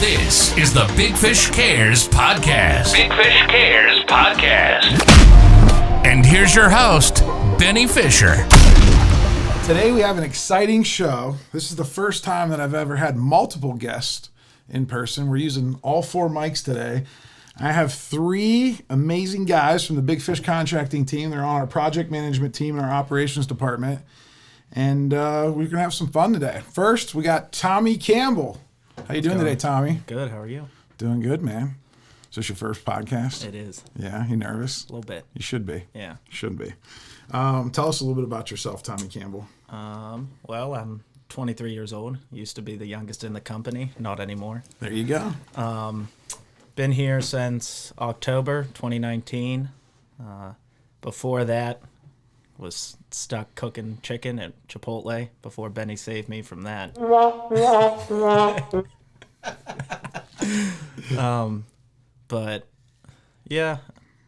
This is the Big Fish Cares Podcast. Big Fish Cares Podcast. And here's your host, Benny Fisher. Today we have an exciting show. This is the first time that I've ever had multiple guests in person. We're using all four mics today. I have three amazing guys from the Big Fish contracting team. They're on our project management team in our operations department. And we're going to have some fun today. First, we got Tommy Campbell. How you doing today, Tommy? Good. How are you? Doing good, man. Is this your first podcast? It is. Yeah? You nervous? A little bit. You should be. Yeah. You should be. Tell us a little bit about yourself, Tommy Campbell. Well, I'm 23 years old. Used to be the youngest in the company. Not anymore. There you go. Been here since October 2019. Before that, was stuck cooking chicken at Chipotle before Benny saved me from that. But yeah,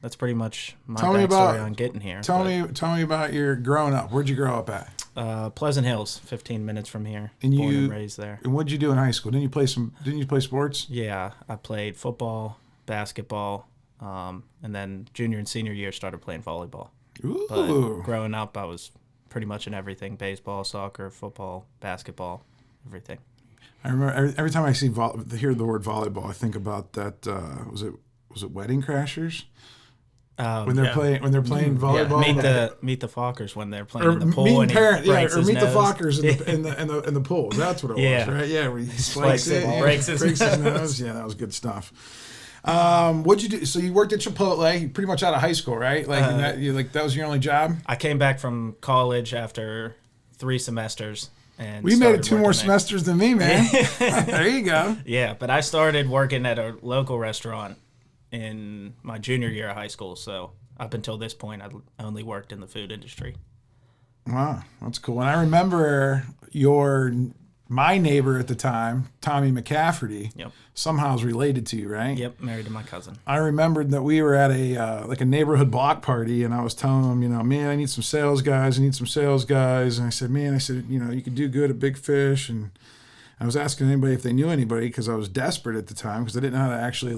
that's pretty much my backstory on getting here. Tell me about your growing up. Where'd you grow up at? Pleasant Hills, 15 minutes from here. And born and raised there. And what'd you do in high school? Didn't you play sports? Yeah, I played football, basketball, and then junior and senior year started playing volleyball. Ooh. But growing up, I was pretty much in everything: baseball, soccer, football, basketball, everything. I remember every time I hear the word volleyball, I think about that. Was it Wedding Crashers? When they're playing volleyball. Yeah. Meet the Fockers when they're playing in the pool. Meet the Fockers in the pool. That's what it was, right? Yeah, where he spikes it, breaks his nose. Yeah, that was good stuff. What'd you do? So you worked at Chipotle, pretty much out of high school, right? That was your only job? I came back from college after 3 semesters. And we made it 2 more semesters than me, man. There you go. Yeah, but I started working at a local restaurant in my junior year of high school. So up until this point, I only worked in the food industry. Wow, that's cool. And I remember my neighbor at the time, Tommy McCafferty, somehow is related to you, right? Yep, married to my cousin. I remembered that we were at a neighborhood block party, and I was telling him, man, I need some sales guys. And I said, you could do good at Big Fish. And I was asking anybody if they knew anybody because I was desperate at the time because I didn't know how to actually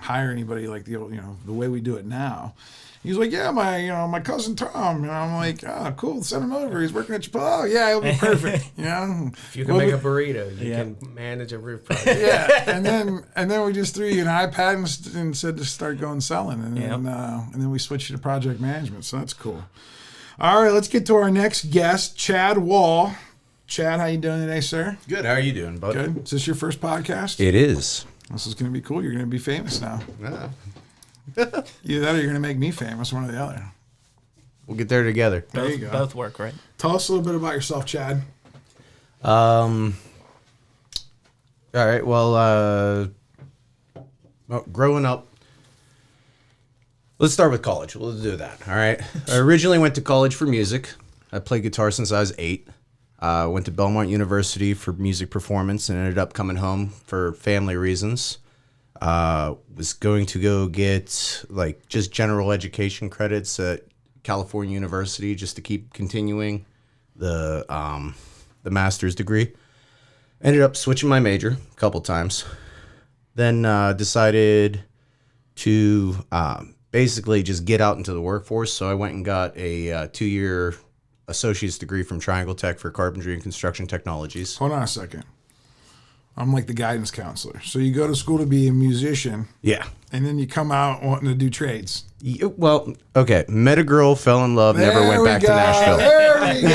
hire anybody like the way we do it now. He was like, yeah, my cousin Tom. And I'm like, oh, cool, send him over. He's working at Chipotle. Oh, yeah, he'll be perfect. If you can make a burrito, you can manage a roof project. Yeah, and then we just threw you an iPad and said to start going selling. And then we switched to project management, so that's cool. All right, let's get to our next guest, Chad Wall. Chad, how you doing today, sir? Good. How are you doing, bud? Good. Is this your first podcast? It is. This is going to be cool. You're going to be famous now. Yeah. Either that or you're going to make me famous, one or the other. We'll get there together. There you go. Both work, right? Tell us a little bit about yourself, Chad. All right. Well, growing up, let's start with college. We'll do that. All right. I originally went to college for music. I played guitar since I was 8. Went to Belmont University for music performance and ended up coming home for family reasons. Was going to go get just general education credits at California University just to keep continuing the master's degree. Ended up switching my major a couple times. Then decided to basically just get out into the workforce. So I went and got a 2-year associate's degree from Triangle Tech for carpentry and construction technologies. Hold on a second. I'm like the guidance counselor. So you go to school to be a musician. Yeah. And then you come out wanting to do trades. Well, okay. Met a girl, fell in love, never went back to Nashville. There we go.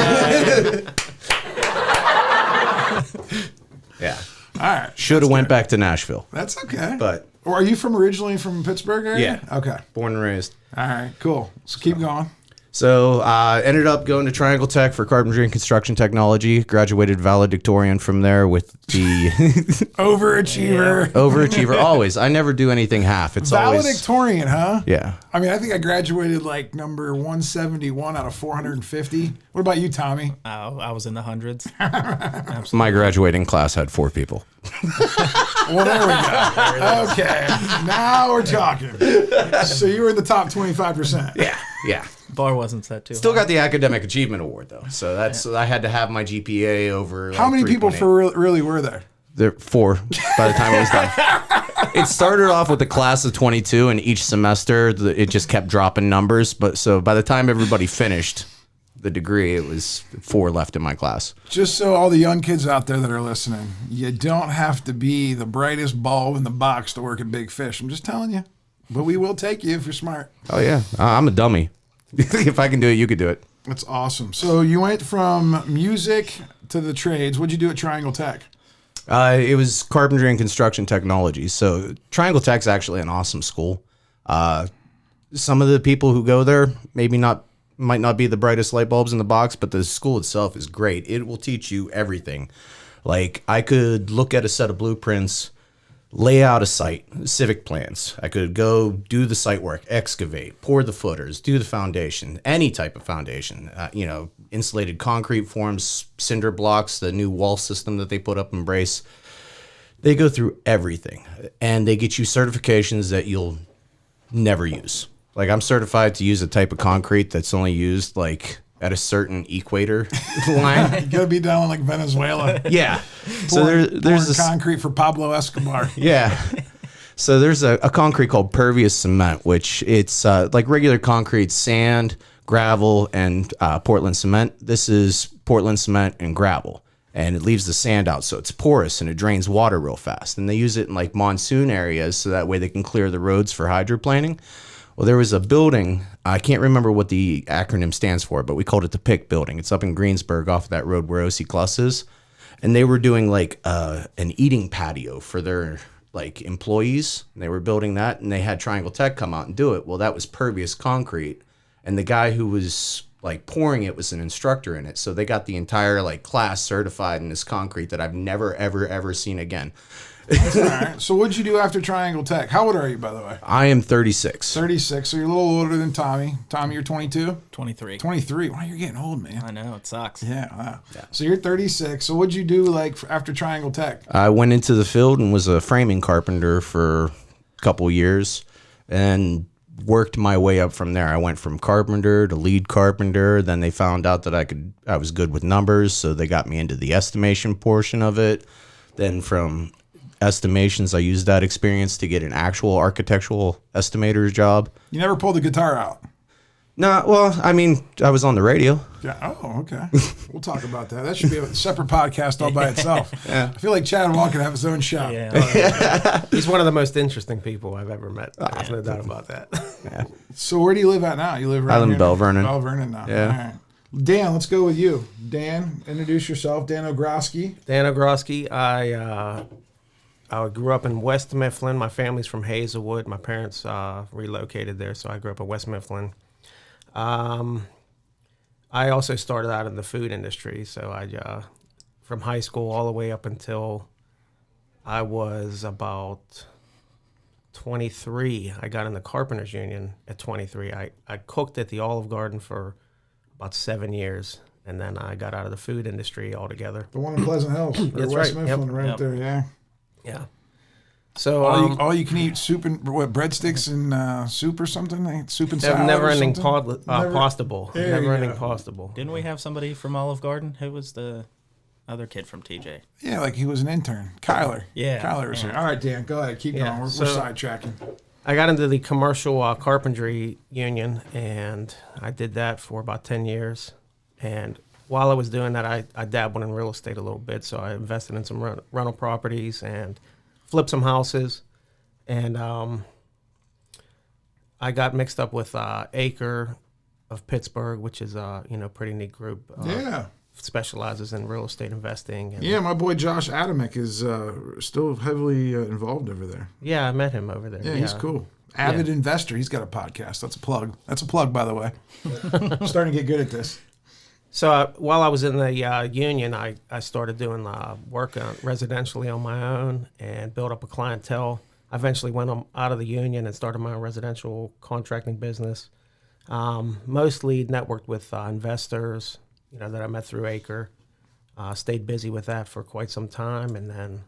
Yeah. All right. Should have went back to Nashville. That's okay. But. Or are you originally from Pittsburgh area? Yeah. Okay. Born and raised. All right. Cool. So keep going. So ended up going to Triangle Tech for carpentry and construction technology. Graduated valedictorian from there with the overachiever. Overachiever always. I never do anything half. It's valedictorian, huh? Yeah. I mean, I think I graduated number 171 out of 450. What about you, Tommy? I was in the hundreds. Absolutely. My graduating class had 4 people. Well, there we go. Okay, now we're talking. So you were in the top 25%. Yeah. Bar wasn't set too. Still got the academic achievement award though, so that's I had to have my GPA over. How many people really were there? There 4 by the time it was done. It started off with a class of 22, and each semester it just kept dropping numbers. But so by the time everybody finished the degree, it was 4 left in my class. Just so all the young kids out there that are listening, you don't have to be the brightest bulb in the box to work at Big Fish. I'm just telling you. But we will take you if you're smart. Oh, yeah. I'm a dummy. If I can do it, you could do it. That's awesome. So you went from music to the trades. What'd you do at Triangle Tech? It was carpentry and construction technology. So Triangle Tech's actually an awesome school. Some of the people who go there might not be the brightest light bulbs in the box, but the school itself is great. It will teach you everything. Like, I could look at a set of blueprints, lay out a site, civic plans. I could go do the site work, excavate, pour the footers, do the foundation, any type of foundation, insulated concrete forms, cinder blocks, the new wall system that they put up in Brace. They go through everything, and they get you certifications that you'll never use. Like, I'm certified to use a type of concrete that's only used like at a certain equator line. You gotta be down in like Venezuela. Yeah. So there's this concrete for Pablo Escobar. Yeah. So there's a concrete called pervious cement, which it's like regular concrete, sand, gravel, and Portland cement. This is Portland cement and gravel, and it leaves the sand out, so it's porous and it drains water real fast. And they use it in like monsoon areas, so that way they can clear the roads for hydroplaning. Well, there was a building, I can't remember what the acronym stands for, but we called it the PIC building. It's up in Greensburg off of that road where OC Cluss is. And they were doing like an eating patio for their like employees. And they were building that, and they had Triangle Tech come out and do it. Well, that was pervious concrete. And the guy who was like pouring it was an instructor in it. So they got the entire like class certified in this concrete that I've never, ever, ever seen again. All right. So what'd you do after Triangle Tech? How old are you, by the way? I am 36. 36. So you're a little older than Tommy. Tommy, you're 22? 23. 23. Wow, you're getting old, man. I know, it sucks. Yeah, wow. Yeah. So you're 36. So what'd you do like after Triangle Tech? I went into the field and was a framing carpenter for a couple years and worked my way up from there. I went from carpenter to lead carpenter. Then they found out that I was good with numbers, so they got me into the estimation portion of it. Then from estimations, I used that experience to get an actual architectural estimator's job. You never pulled the guitar out? No, well, I mean, I was on the radio. Yeah. Oh, okay. We'll talk about that. That should be a separate podcast all by itself. Yeah. I feel like Chad Wall could have his own show. Yeah. He's one of the most interesting people I've ever met. There's no doubt about that. Yeah. So where do you live at now? You live right I live in here Bell Vernon. Bell Vernon now. Yeah. All right. Dan, let's go with you. Dan, introduce yourself. Dan Ogrosky. Dan Ogrosky. I grew up in West Mifflin. My family's from Hazelwood. My parents relocated there, so I grew up in West Mifflin. I also started out in the food industry, so I from high school all the way up until I was about 23. I got in the Carpenters Union at 23. I cooked at the Olive Garden for about 7 years, and then I got out of the food industry altogether. The one in Pleasant Hills. That's West right. Mifflin, right there, yeah. Yeah. So all you can eat soup and breadsticks and soup or something. Soup and salad. never ending Never- possible. There you Never ending go. possible. Didn't we have somebody from Olive Garden? Who was the other kid from TJ? Yeah, like he was an intern. Kyler. Yeah. Kyler was here. All right, Dan, go ahead. Keep Yeah, going. We're so- sidetracking. I got into the commercial carpentry union, and I did that for about 10 years. And while I was doing that, I dabbled in real estate a little bit. So I invested in some rental properties and flipped some houses. And I got mixed up with Acre of Pittsburgh, which is a pretty neat group. Yeah. Specializes in real estate investing. And Yeah, my boy Josh Adamick is still heavily involved over there. yeah, I met him over there. Yeah, he's cool. Avid investor. He's got a podcast. That's a plug. That's a plug, by the way. I'm starting to get good at this. So while I was in the union, I started doing work residentially on my own and built up a clientele. I eventually went out of the union and started my own residential contracting business. Mostly networked with investors, that I met through Acre. Stayed busy with that for quite some time, and then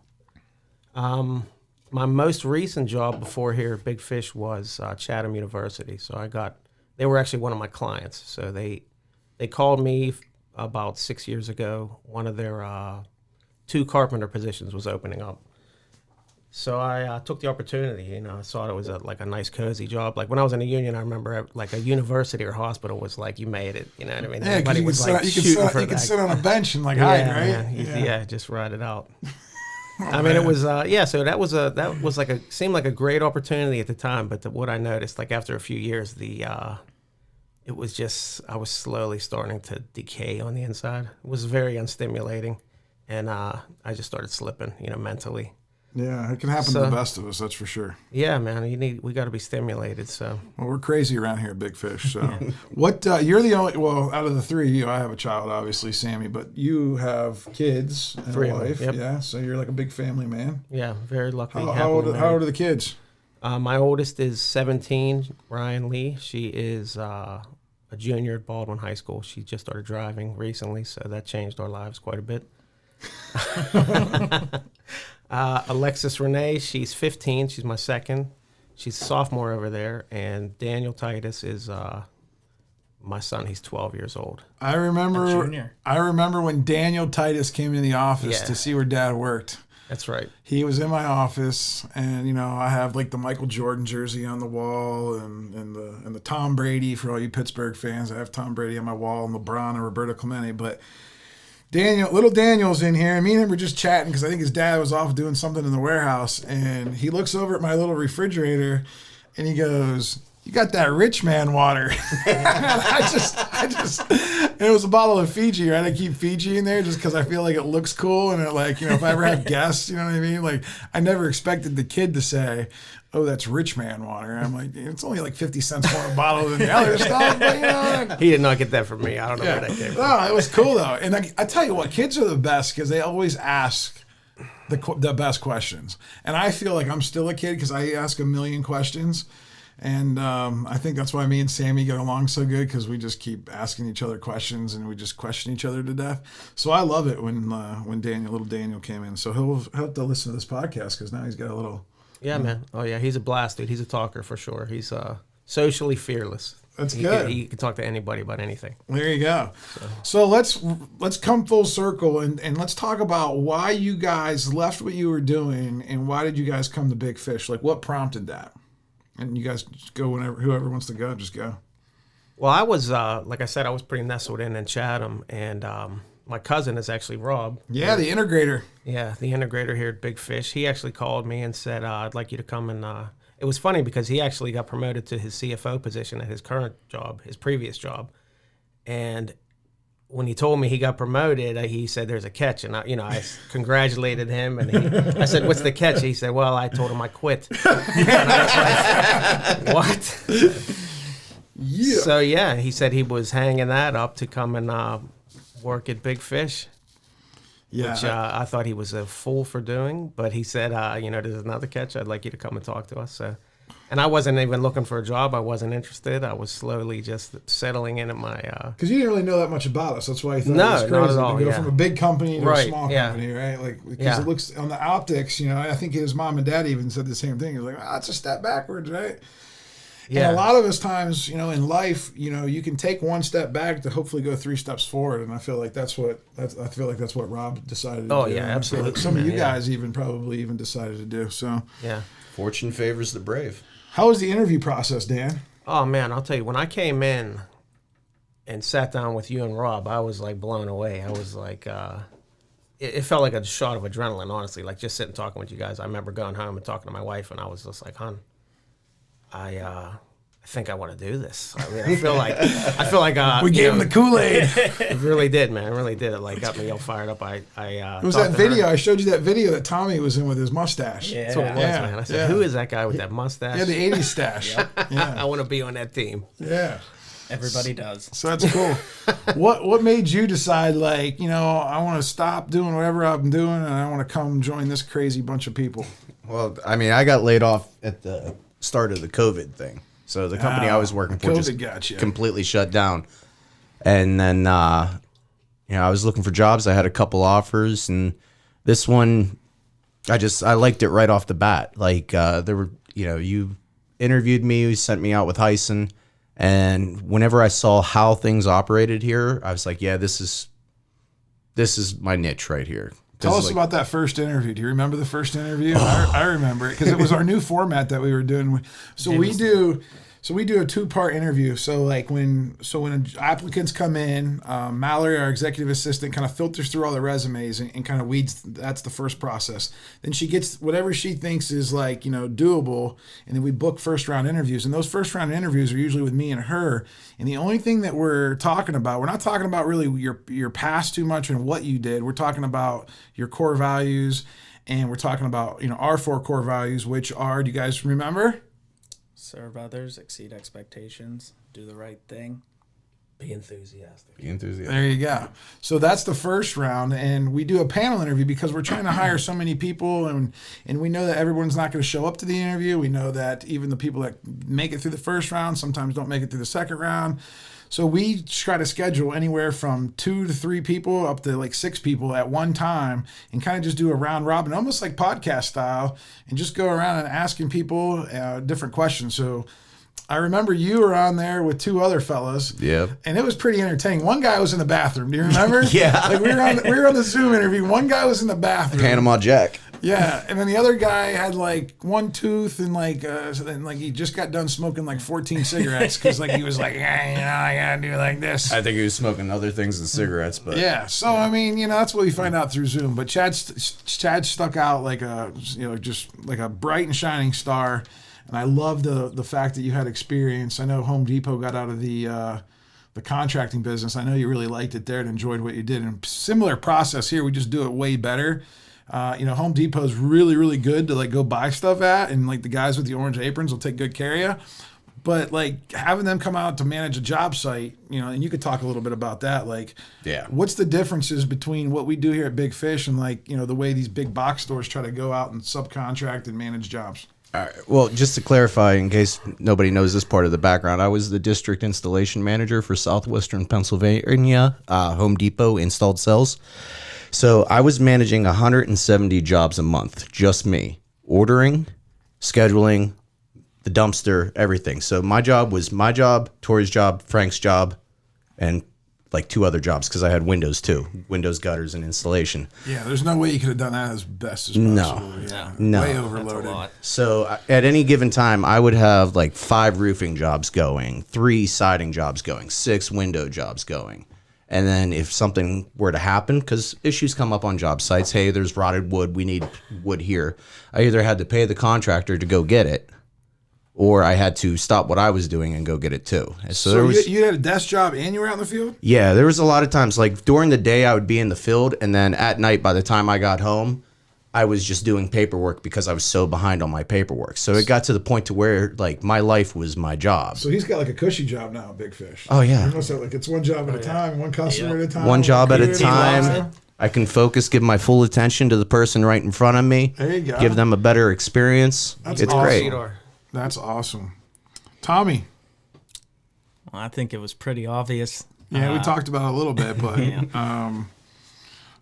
my most recent job before here at Big Fish was Chatham University. So they were actually one of my clients. So they called me about 6 years ago. One of their 2 carpenter positions was opening up. So I took the opportunity. You know, I thought it was like a nice, cozy job. Like when I was in a union, I remember like a university or hospital was like, you made it. You know what I mean? Yeah, because you, Like, you can sit on a bench and like hide, right? Yeah, just ride it out. I mean, it was So that was like seemed like a great opportunity at the time. But what I noticed, like after a few years, it was just I was slowly starting to decay on the inside. It was very unstimulating, and I just started slipping, you know, mentally. Yeah, it can happen to the best of us, that's for sure. Yeah, man, we got to be stimulated. So, well, we're crazy around here at Big Fish. So, what you're the only out of the 3, I have a child, obviously, Sammy, but you have kids and 3 a of them, wife. yep. Yeah, so you're like a big family man. Yeah, very lucky. How old are the kids? My oldest is 17, Ryan Lee. She is a junior at Baldwin High School. She just started driving recently, so that changed our lives quite a bit. Alexis Renee, she's 15. She's my second. She's a sophomore over there. And Daniel Titus is my son. He's 12 years old. I remember when Daniel Titus came in the office to see where Dad worked. That's right. He was in my office, and you know I have like the Michael Jordan jersey on the wall, and the Tom Brady for all you Pittsburgh fans. I have Tom Brady on my wall, and LeBron and Roberto Clemente, but. Little Daniel's in here, and me and him were just chatting because I think his dad was off doing something in the warehouse, and he looks over at my little refrigerator, and he goes, "You got that rich man water." I just, and it was a bottle of Fiji, right? I keep Fiji in there just because I feel like it looks cool, and it like, you know, if I ever have guests, you know what I mean? Like, I never expected the kid to say, "Oh, that's rich man water." I'm like, it's only like 50 cents more a bottle than the other stuff, but you know. He did not get that from me. I don't know where that came from. No, it was cool though, and I tell you what, kids are the best because they always ask the best questions, and I feel like I'm still a kid because I ask a million questions. And I think that's why me and Sammy get along so good because we just keep asking each other questions and we just question each other to death. So I love it when little Daniel came in. So he'll have to listen to this podcast because now he's got a little. Yeah, man. Oh yeah, he's a blast, dude. He's a talker for sure. He's socially fearless. That's good. He can talk to anybody about anything. There you go. So let's come full circle and let's talk about why you guys left what you were doing and why did you guys come to Big Fish? Like what prompted that? And you guys just go whenever, whoever wants to go, just go. Well, I was, like I said, I was pretty nestled in Chatham, and my cousin is actually Rob. Yeah, the integrator. Yeah, the integrator here at Big Fish. He actually called me and said, I'd like you to come and, it was funny because he actually got promoted to his CFO position at his current job, his previous job. And when he told me he got promoted, he said, "There's a catch," and I congratulated him, and I said, "What's the catch?" He said, "Well, I told him I quit." And I was like, "What?" Yeah. So yeah, he said he was hanging that up to come and work at Big Fish. Yeah, which I thought he was a fool for doing, but he said, "There's another catch. I'd like you to come and talk to us." So. And I wasn't even looking for a job. I wasn't interested. I was slowly just settling in at my... Because you didn't really know that much about us. That's why I thought it was crazy. Not at all, to go from a big company to a small yeah. company, right? Like, because it looks, on the optics, I think his mom and dad even said the same thing. He was like, it's a step backwards, right? Yeah. And a lot of us times, in life, you can take one step back to hopefully go 3 steps forward. And I feel like that's what Rob decided to do. Oh, yeah, absolutely. Like some of you guys probably decided to do. So yeah. Fortune favors the brave. How was the interview process, Dan? Oh, man, I'll tell you, when I came in and sat down with you and Rob, I was, like, blown away. I was, like, it felt like a shot of adrenaline, honestly, like, just sitting talking with you guys. I remember going home and talking to my wife, and I was just like, hon, I think I want to do this. I mean, I feel like we gave him the Kool-Aid. It really did, man. It really did. It like got me all fired up. It was that video. I showed you that video that Tommy was in with his mustache. Yeah, that's what it was, man. I said, who is that guy with that mustache? Yeah, the 80s stash. Yeah. I want to be on that team. Yeah. Everybody does. So that's cool. What made you decide, like, I want to stop doing whatever I'm doing and I want to come join this crazy bunch of people? Well, I mean, I got laid off at the start of the COVID thing. So the company I was working for just completely shut down. And then, I was looking for jobs. I had a couple offers, and this one, I liked it right off the bat. Like, there were, you interviewed me, you sent me out with Hyson, and whenever I saw how things operated here, I was like, yeah, this is my niche right here. Tell us about that first interview. Do you remember the first interview? I remember it because it was our new format that we were doing. So we do a 2-part interview. So when applicants come in, Mallory, our executive assistant, kind of filters through all the resumes and kind of weeds. That's the first process. Then she gets whatever she thinks is doable, and then we book first round interviews. And those first round interviews are usually with me and her. And the only thing that we're talking about, we're not talking about really your past too much and what you did. We're talking about your core values, and we're talking about our 4 core values, which are, do you guys remember? Serve others, exceed expectations, do the right thing. Be enthusiastic. There you go. So that's the first round, and we do a panel interview because we're trying to hire so many people, and we know that everyone's not going to show up to the interview. We know that even the people that make it through the first round sometimes don't make it through the second round. So we try to schedule anywhere from 2 to 3 people up to 6 people at one time and kind of just do a round robin, almost like podcast style, and just go around and asking people different questions. So I remember you were on there with 2 other fellas. Yeah. And it was pretty entertaining. One guy was in the bathroom. Do you remember? Yeah. We were on the Zoom interview. One guy was in the bathroom. Panama Jack. Yeah, and then the other guy had one tooth and he just got done smoking 14 cigarettes because he was I gotta do this. I think he was smoking other things than cigarettes, but Yeah, so that's what we find out through Zoom. But Chad stuck out just like a bright and shining star, and I love the fact that you had experience. I know Home Depot got out of the contracting business. I know you really liked it there and enjoyed what you did. And similar process here, we just do it way better. Home Depot is really, really good to go buy stuff at, and the guys with the orange aprons will take good care of you. But having them come out to manage a job site, and you could talk a little bit about that. What's the differences between what we do here at Big Fish and the way these big box stores try to go out and subcontract and manage jobs? All right. Well, just to clarify, in case nobody knows this part of the background, I was the district installation manager for Southwestern Pennsylvania. Home Depot installed cells. So I was managing 170 jobs a month, just me, ordering, scheduling, the dumpster, everything. So my job was my job, Tori's job, Frank's job, and 2 other jobs because I had windows too, windows, gutters, and installation. Yeah, there's no way you could have done that as best as possible. No. Way overloaded. So at any given time, I would have 5 roofing jobs going, 3 siding jobs going, 6 window jobs going. And then if something were to happen, because issues come up on job sites, hey, there's rotted wood, we need wood here. I either had to pay the contractor to go get it, or I had to stop what I was doing and go get it too. So you had a desk job and you were out in the field? Yeah, there was a lot of times, during the day I would be in the field, and then at night, by the time I got home, I was just doing paperwork because I was so behind on my paperwork. So it got to the point to where my life was my job. So he's got a cushy job now at Big Fish. Oh yeah. He must have it's one job at a time, one customer at a time. One job at a time. I can focus, give my full attention to the person right in front of me. There you go. Give them a better experience. It's awesome. great. That's awesome. Tommy. Well, I think it was pretty obvious. Yeah, we talked about it a little bit, but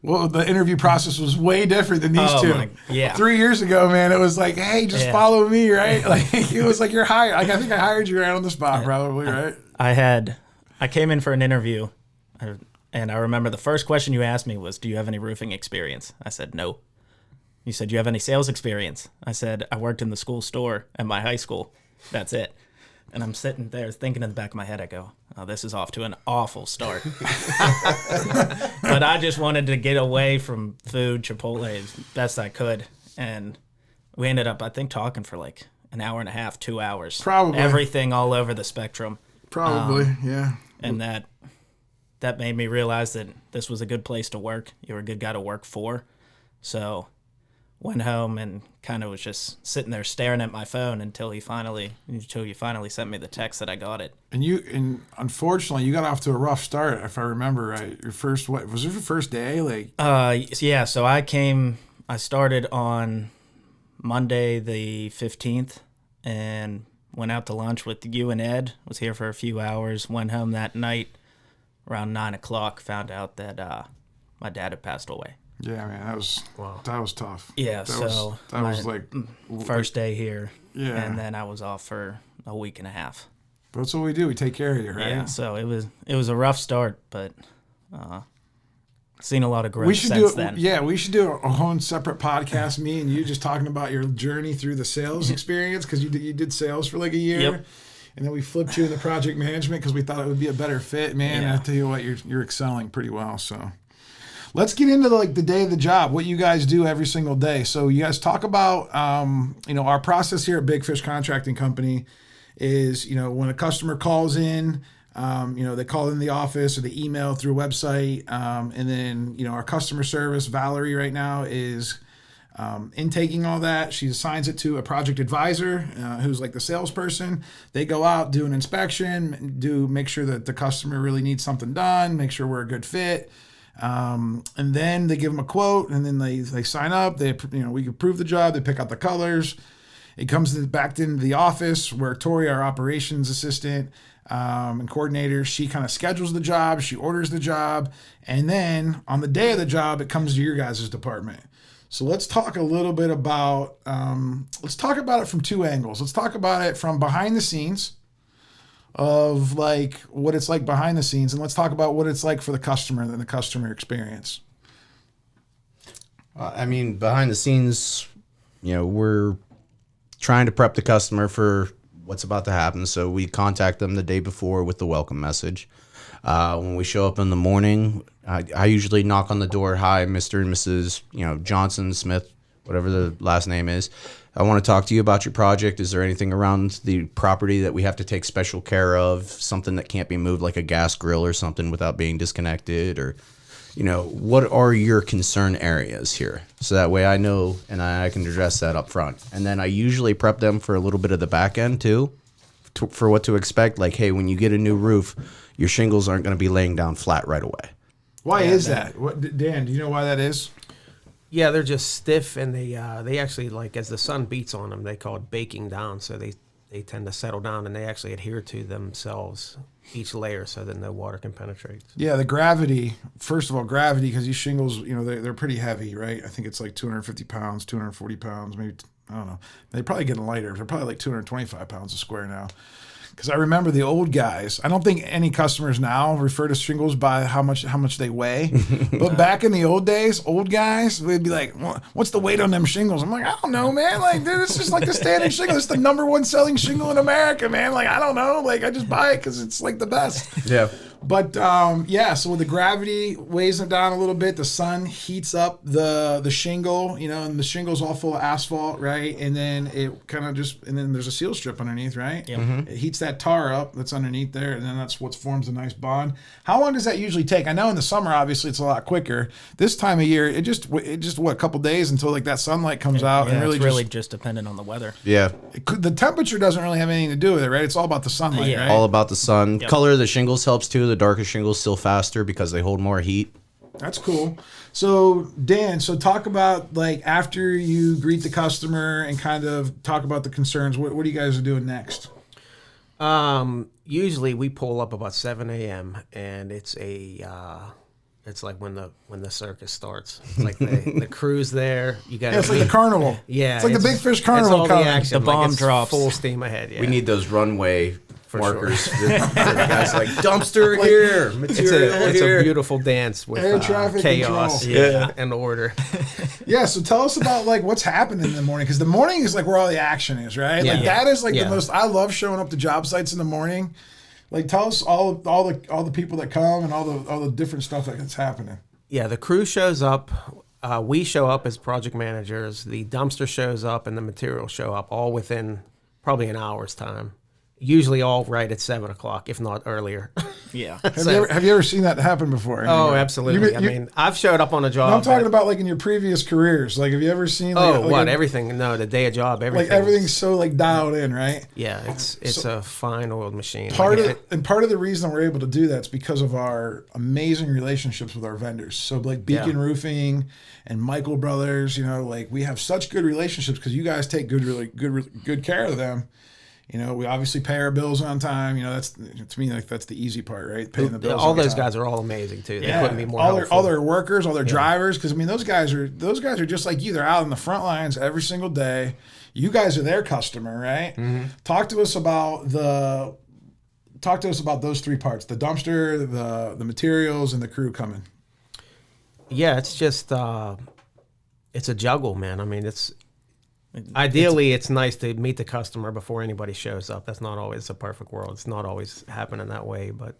well, the interview process was way different than these two. 3 years ago, man, it was hey, just follow me, right? It was you're hired. I think I hired you right on the spot, probably, right? I came in for an interview, and I remember the first question you asked me was, "Do you have any roofing experience?" I said, "No." You said, "Do you have any sales experience?" I said, "I worked in the school store at my high school. That's it." And I'm sitting there thinking in the back of my head, I go, "Oh, this is off to an awful start." But I just wanted to get away from food, Chipotle, as best I could. And we ended up, I think, talking for an hour and a half, 2 hours. Probably. Everything all over the spectrum. Probably, yeah. And that made me realize that this was a good place to work. You were a good guy to work for. So went home and kind of was just sitting there staring at my phone until you finally sent me the text that I got it. And unfortunately, you got off to a rough start, if I remember right. Your first, was it your first day? Yeah. So I started on Monday the 15th and went out to lunch with you and Ed. Was here for a few hours. Went home that night around 9:00. Found out that my dad had passed away. Yeah, man, that was tough. Yeah, that was first day here. Yeah, and then I was off for a week and a half. That's what we do. We take care of you, right? Yeah, so it was a rough start, but Seen a lot of growth We should since do then. Yeah, we should do a whole separate podcast, me and you, just talking about your journey through the sales experience, because you did sales for like a year. Yep. And then we flipped you into project management because we thought it would be a better fit. Man, Yeah. I tell you what, you're excelling pretty well. So let's get into the day of the job, what you guys do every single day. So you guys talk about, our process here at Big Fish Contracting Company is, when a customer calls in, they call in the office or they email through a website. And then, our customer service, Valerie right now is intaking all that. She assigns it to a project advisor who's like the salesperson. They go out, do an inspection, make sure that the customer really needs something done, make sure we're a good fit. And then they give them a quote, and then they sign up. We approve the job. They pick out the colors. It comes back into the office where Tori, our operations assistant and coordinator, she kind of schedules the job. She orders the job. And then on the day of the job, it comes to your guys' department. So let's talk a little bit about, let's talk about it from two angles. Let's talk about it from behind the scenes of what it's like behind the scenes. And let's talk about what it's like for the customer and the customer experience. Behind the scenes, we're trying to prep the customer for what's about to happen. So we contact them the day before with the welcome message. When we show up in the morning, I usually knock on the door. Hi, Mr. and Mrs. Johnson, Smith, whatever the last name is. I want to talk to you about your project. Is there anything around the property that we have to take special care of? Something that can't be moved, like a gas grill or something, without being disconnected? Or, what are your concern areas here? So that way I know and I can address that up front. And then I usually prep them for a little bit of the back end too, for what to expect. Like, hey, when you get a new roof, your shingles aren't going to be laying down flat right away. Why is that? Dan, do you know why that is? Yeah, they're just stiff, and they actually, as the sun beats on them, they call it baking down. So they tend to settle down, and they actually adhere to themselves, each layer, so that no water can penetrate. Yeah, the gravity. First of all, gravity, because these shingles, they're pretty heavy, right? I think it's like 250 pounds, 240 pounds, maybe. I don't know. They probably getting lighter. They're probably like 225 pounds a square now. Because I remember the old guys. I don't think any customers now refer to shingles by how much they weigh. But back in the old days, old guys, they'd be like, "What's the weight on them shingles?" I'm like, "I don't know, man. Dude, it's just like the standard shingle. It's the number one selling shingle in America, man. I don't know. I just buy it because it's the best." Yeah. But so when the gravity weighs them down a little bit, the sun heats up the shingle, and the shingle's all full of asphalt, right? And then it kind of and then there's a seal strip underneath, right? Yep. Mm-hmm. It heats that tar up that's underneath there, and then that's what forms a nice bond. How long does that usually take? I know in the summer, obviously, it's a lot quicker. This time of year, it just a couple days until that sunlight comes out, and it's really just dependent on the weather. Yeah. The temperature doesn't really have anything to do with it, right? It's all about the sunlight, Yeah. right? All about the sun. Yep. Color of the shingles helps too. The darker shingles still faster because they hold more heat. That's cool. So Dan, talk about after you greet the customer and kind of talk about the concerns. What are you guys doing next? Usually we pull up about 7 a.m. and it's like when the circus starts. It's like the crew's there. You got It's like the carnival. Yeah, it's like the Big Fish Carnival. It's all coming. the action. The bomb it's drops. Full steam ahead. Yeah. We need those runway markers. sure. The guys like dumpster here, material It's here. a beautiful dance with Air traffic chaos control. and order. Yeah, so tell us about what's happening in the morning, because the morning is where all the action is, right? Yeah. That is the Yeah. most. I love showing up to job sites in the morning. Tell us all the people that come and all the different stuff that's happening. Yeah, the crew shows up. We show up as project managers. The dumpster shows up and the materials show up all within probably an hour's time. Usually all right at 7 o'clock, if not earlier. Yeah. Have you ever seen that happen before? Oh, absolutely. I've showed up on a job. I'm talking about in your previous careers. Have you ever seen? Everything? No, the day of job, everything. Everything's so dialed in, right? Yeah, it's a fine oiled machine. Part of the reason we're able to do that is because of our amazing relationships with our vendors. So Beacon Roofing and Michael Brothers, we have such good relationships because you guys take good care of them. We obviously pay our bills on time. That's, to me, that's the easy part, right? Paying the bills. All on those time. guys are all amazing too. They Yeah. couldn't be more all helpful. their workers, all their drivers, because those guys are just like you. They're out in the front lines every single day. You guys are their customer, right? Mm-hmm. Talk to us about those three parts: the dumpster, the materials, and the crew coming. Yeah, it's just it's a juggle, man. I mean, ideally it's nice to meet the customer before anybody shows up. That's not always a perfect world. It's not always happening that way, but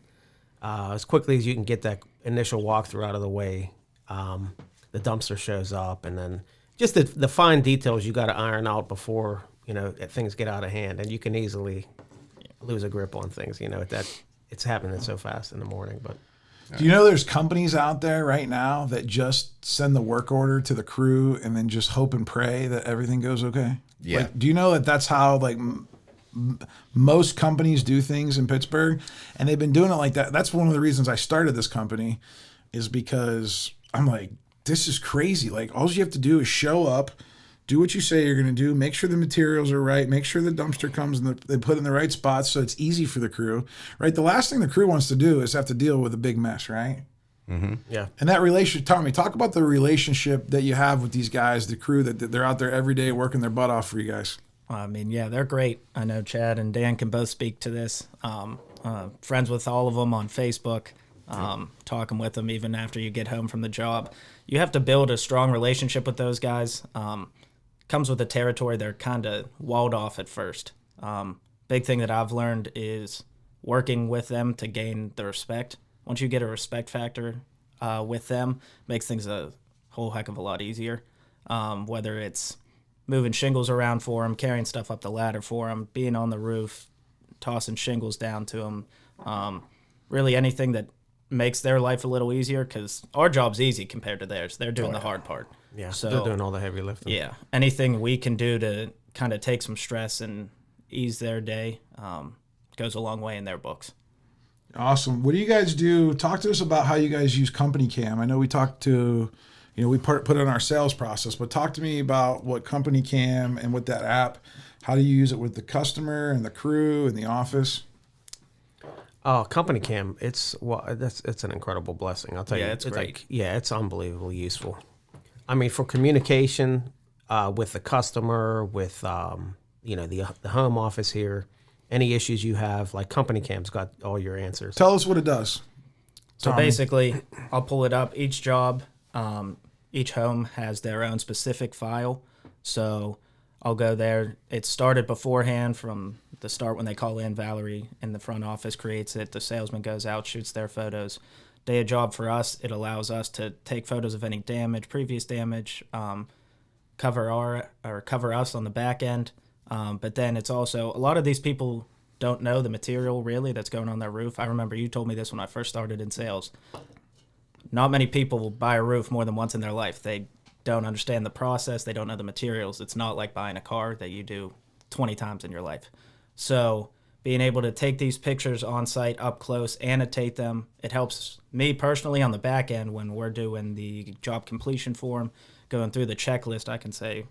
as quickly as you can get that initial walkthrough out of the way, the dumpster shows up, and then just the fine details you got to iron out before things get out of hand, and you can easily lose a grip on things. That it's happening so fast in the morning, but. Do you know there's companies out there right now that just send the work order to the crew and then just hope and pray that everything goes okay? Yeah. Like, do you know that that's how most companies do things in Pittsburgh? And they've been doing it like that. That's one of the reasons I started this company, is because I'm like, this is crazy. Like, all you have to do is show up, do what you say you're going to do, make sure the materials are right, make sure the dumpster comes and they put in the right spots so it's easy for the crew, right? The last thing the crew wants to do is have to deal with a big mess, right? Mm-hmm. Yeah. And that relationship, Tommy, talk about the relationship that you have with these guys, the crew, that they're out there every day working their butt off for you guys. I mean, yeah, they're great. I know Chad and Dan can both speak to this. Friends with all of them on Facebook, talking with them even after you get home from the job. You have to build a strong relationship with those guys. Comes with the territory. They're kind of walled off at first. Big thing that I've learned is working with them to gain the respect. Once you get a respect factor with them, makes things a whole heck of a lot easier. Whether it's moving shingles around for them, carrying stuff up the ladder for them, being on the roof, tossing shingles down to them, really anything that makes their life a little easier, because our job's easy compared to theirs. They're doing the hard part. Yeah, so they're doing all the heavy lifting. Yeah, anything we can do to kind of take some stress and ease their day goes a long way in their books. Awesome. What do you guys do? Talk to us about how you guys use Company Cam. I know we talked to, we put in our sales process, but talk to me about what Company Cam and what that app, how do you use it with the customer and the crew and the office? Oh, Company Cam, it's an incredible blessing. I'll tell you. It's great. It's unbelievably useful. I mean, for communication with the customer, with the home office here, any issues you have, like Company Cam's got all your answers. Tell us what it does. So Tommy. basically, I'll pull it up. Each job, each home has their own specific file. So I'll go there. It started beforehand from the start when they call in. Valerie in the front office creates it. The salesman goes out, shoots their photos. Day of job for us, it allows us to take photos of any damage, previous damage, cover us on the back end. But then it's also, a lot of these people don't know the material really that's going on their roof. I remember you told me this when I first started in sales. Not many people will buy a roof more than once in their life. They don't understand the process. They don't know the materials. It's not like buying a car that you do 20 times in your life. So being able to take these pictures on site up close, annotate them, it helps me personally on the back end when we're doing the job completion form, going through the checklist. I can say,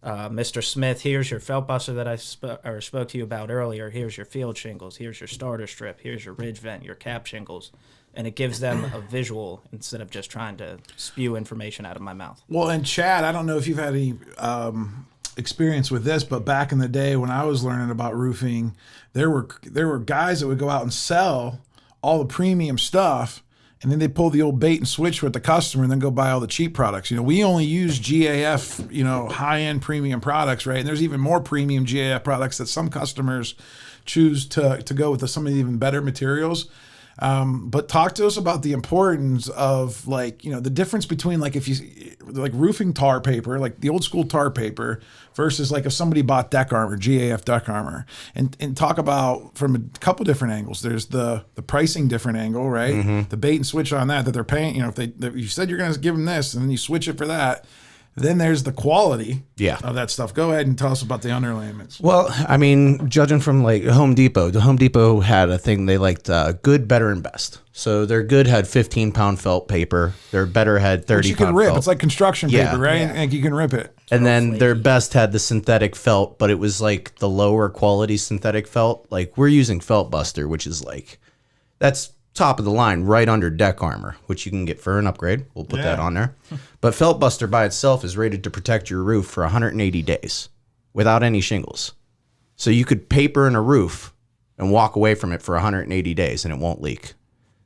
Mr. Smith, here's your felt buster that I spoke to you about earlier. Here's your field shingles. Here's your starter strip. Here's your ridge vent, your cap shingles. And it gives them a visual instead of just trying to spew information out of my mouth. Well, and Chad, I don't know if you've had any experience with this, but back in the day when I was learning about roofing, there were guys that would go out and sell all the premium stuff, and then they pull the old bait and switch with the customer and then go buy all the cheap products. We only use GAF, high-end premium products, right? And there's even more premium GAF products that some customers choose to go with some of the even better materials. But talk to us about the importance of the difference between if you roofing tar paper, like the old school tar paper, versus if somebody bought deck armor, GAF deck armor, and talk about from a couple different angles. There's the pricing different angle, right? Mm-hmm. The bait and switch on that they're paying. If you said you're going to give them this and then you switch it for that. Then there's the quality of that stuff. Go ahead and tell us about the underlayments. Well, I mean, judging from Home Depot, the Home Depot had a thing they liked good, better, and best. So their good had 15-pound felt paper. Their better had 30-pound felt. You can rip. It's like construction paper, right? Yeah. And you can rip it. And then their best had the synthetic felt, but it was the lower quality synthetic felt. We're using Felt Buster, which is that's top of the line, right under deck armor, which you can get for an upgrade. We'll put that on there. But Felt Buster by itself is rated to protect your roof for 180 days without any shingles. So you could paper in a roof and walk away from it for 180 days and it won't leak.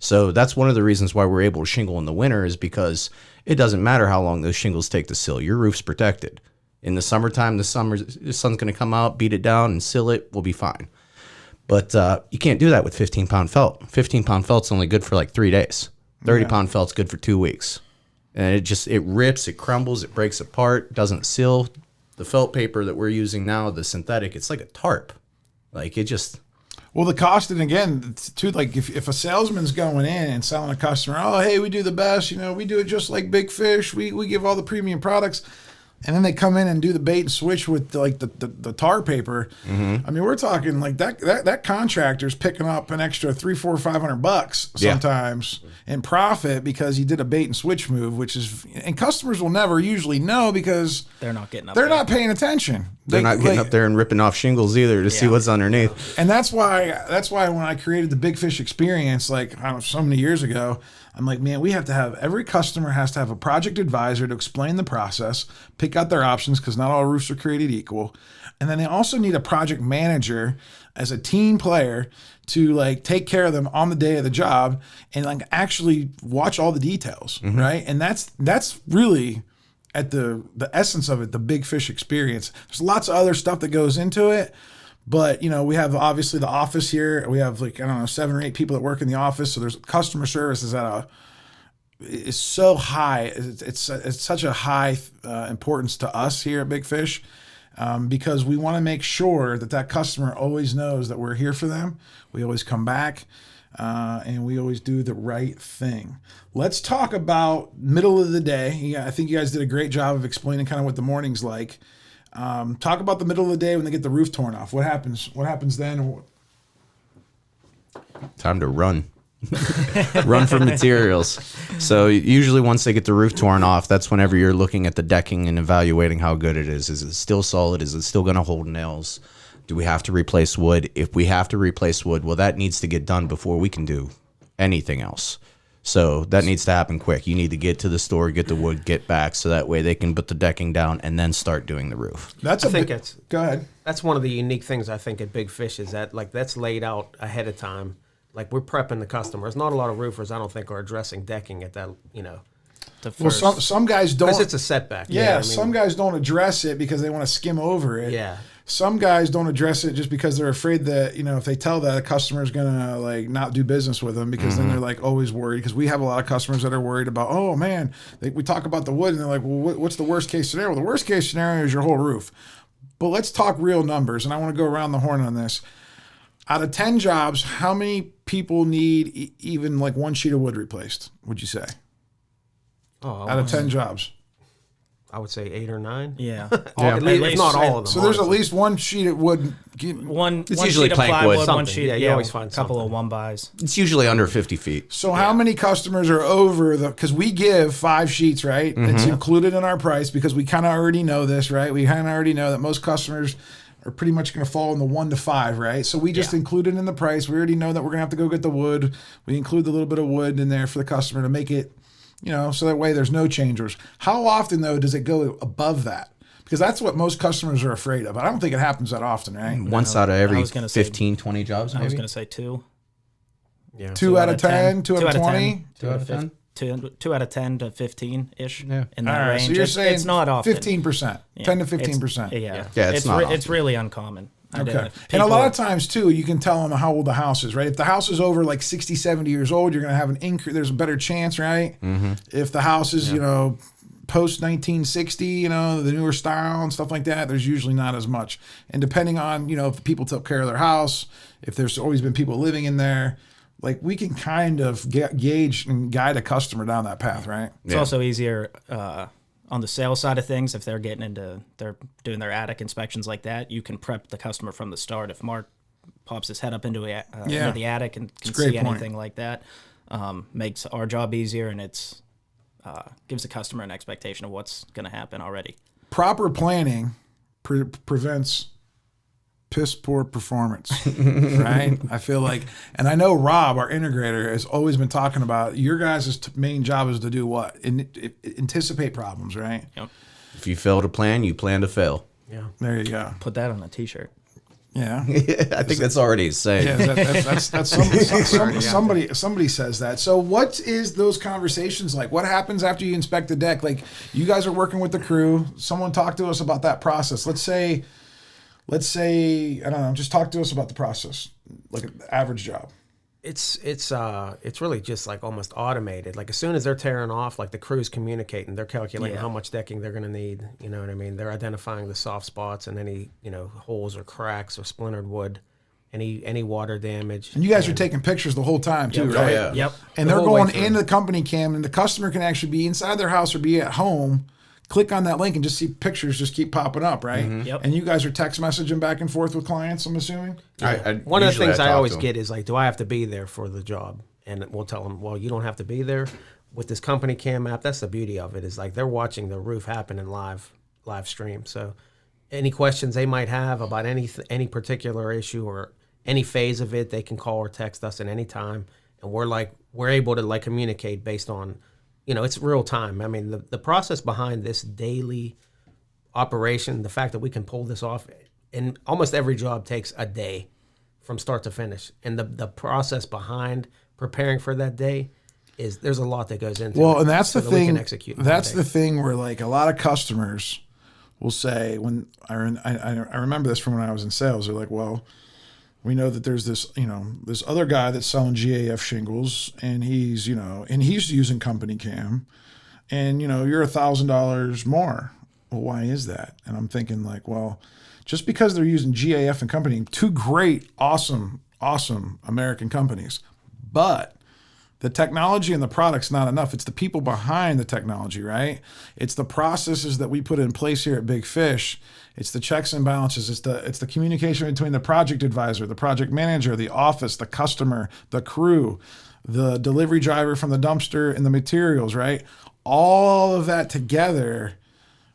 So that's one of the reasons why we're able to shingle in the winter, is because it doesn't matter how long those shingles take to seal. Your roof's protected. In the summertime, the sun's going to come out, beat it down, and seal it. We'll be fine. But you can't do that with 15-pound felt. 15-pound felt's only good for like 3 days. 30-pound felt's good for 2 weeks. And it rips, it crumbles, it breaks apart, doesn't seal. The felt paper that we're using now, the synthetic, it's like a tarp. Like, it just... Well, the cost, and again, too, like if a salesman's going in and selling a customer, oh, hey, we do the best, we do it just like Big Fish, we give all the premium products, and then they come in and do the bait and switch with the tar paper. I mean, we're talking like that contractor's picking up an extra $300-$500 sometimes in profit because he did a bait and switch move, and customers will never usually know because they're not getting up. They're not paying attention. They're not getting up there and ripping off shingles either to see what's underneath. And that's why when I created the Big Fish experience, like, I don't know, so many years ago, I'm like, man, we have to have, every customer has to have a project advisor to explain the process, pick out their options, because not all roofs are created equal. And then they also need a project manager as a team player to like take care of them on the day of the job and like actually watch all the details, right? And that's really at the essence of it, the Big Fish experience. There's lots of other stuff that goes into it, but we have obviously the office here. We have like, I don't know, 7 or 8 people that work in the office. So there's customer service is so high. It's such a high importance to us here at Big Fish. Because we want to make sure that customer always knows that we're here for them. We always come back, and we always do the right thing. Let's talk about middle of the day. Yeah, I think you guys did a great job of explaining kind of what the morning's like. Talk about the middle of the day when they get the roof torn off. What happens? What happens then? Time to run. Run for materials. So usually once they get the roof torn off, that's whenever you're looking at the decking and evaluating how good it is. Is it still solid? Is it still going to hold nails? Do we have to replace wood? If we have to replace wood, well, that needs to get done before we can do anything else. So that needs to happen quick. You need to get to the store, get the wood, get back, so that way they can put the decking down and then start doing the roof. Go ahead. That's one of the unique things I think at Big Fish is that like that's laid out ahead of time. Like we're prepping the customers. Not a lot of roofers, I don't think, are addressing decking at that, Well, some guys don't. Because it's a setback. Yeah, some guys don't address it because they want to skim over it. Yeah. Some guys don't address it just because they're afraid that, if they tell that, a customer's going to like not do business with them because then they're like always worried. Because we have a lot of customers that are worried about, oh man, we talk about the wood and they're like, well, what's the worst case scenario? Well, the worst case scenario is your whole roof. But let's talk real numbers. And I want to go around the horn on this. Out of 10 jobs, how many people need even like one sheet of wood replaced, would you say? Out of 10 jobs. I would say 8 or 9. Yeah. At least, if not all of them. So there's at least one sheet of wood. One usually sheet of plank plywood, wood. one sheet. Yeah, you always find a couple something. of 1-bys. It's usually under 50 feet. So how many customers are over because we give 5 sheets, right? It's included in our price because we kind of already know this, right? We kind of already know that most customers are pretty much going to fall in the 1 to 5, right? So we just include it in the price. We already know that we're going to have to go get the wood. We include the little bit of wood in there for the customer to make it, so that way there's no change orders. How often, though, does it go above that? Because that's what most customers are afraid of. I don't think it happens that often, right? Once out of every 15, 20 jobs, maybe? I was going to say 2. Yeah. 2 out of 10, 2 out of 20? 2 out of 10? 2 out of 10 to 15-ish in that All right, range. so you're saying it's not often. 15%, 10 to 15%. Yeah, it's not often. It's really uncommon. Okay. And a lot of times, too, you can tell them how old the house is, right? If the house is over like 60, 70 years old, you're going to have an increase. There's a better chance, right? If the house is, post 1960, the newer style and stuff like that, there's usually not as much. And depending on, if the people took care of their house, if there's always been people living in there, like we can kind of gauge and guide a customer down that path, right? It's also easier on the sales side of things. If they're they're doing their attic inspections like that, you can prep the customer from the start. If Mark pops his head up into the attic and can see anything like that, makes our job easier, and it's gives the customer an expectation of what's going to happen already. Proper planning prevents piss poor performance, right? I feel like, and I know Rob, our integrator, has always been talking about your guys' main job is to do what? Anticipate problems, right? Yep. If you fail to plan, you plan to fail. Yeah. There you go. Put that on a T-shirt. Yeah. I think that's already saying. Yeah, that's somebody says that. So what is those conversations like? What happens after you inspect the deck? Like, you guys are working with the crew. Someone talk to us about that process. Let's say, I don't know, just talk to us about the process, like an average job. It's really just like almost automated. Like as soon as they're tearing off, like the crew's communicating, they're calculating how much decking they're going to need. You know what I mean? They're identifying the soft spots and any holes or cracks or splintered wood, any water damage. And you guys are taking pictures the whole time too, Yep. right? Oh, yeah. Yep. And they're going into the company cam, and the customer can actually be inside their house or be at home. Click on that link and just see pictures just keep popping up, right? Mm-hmm. Yep. And you guys are text messaging back and forth with clients, I'm assuming? One of the things I always get is like, do I have to be there for the job? And we'll tell them, well, you don't have to be there. With this company cam app, that's the beauty of it, is like they're watching the roof happen in live stream. So any questions they might have about any particular issue or any phase of it, they can call or text us at any time. And we're able to like communicate based on, it's real time. I mean, the process behind this daily operation, the fact that we can pull this off, and almost every job takes a day from start to finish. And the process behind preparing for that day there's a lot that goes into it. Well, and that's the thing. We can execute that's the thing where like a lot of customers will say, when I remember this from when I was in sales, they're like, well, we know that there's this, this other guy that's selling GAF shingles, and he's using company cam, and you're $1,000 more. Well, why is that? And I'm thinking like, well, just because they're using GAF and company, two great, awesome American companies, but the technology and the product's not enough. It's the people behind the technology, right? It's the processes that we put in place here at Big Fish. It's the checks and balances. It's the communication between the project advisor, the project manager, the office, the customer, the crew, the delivery driver from the dumpster, and the materials, right? All of that together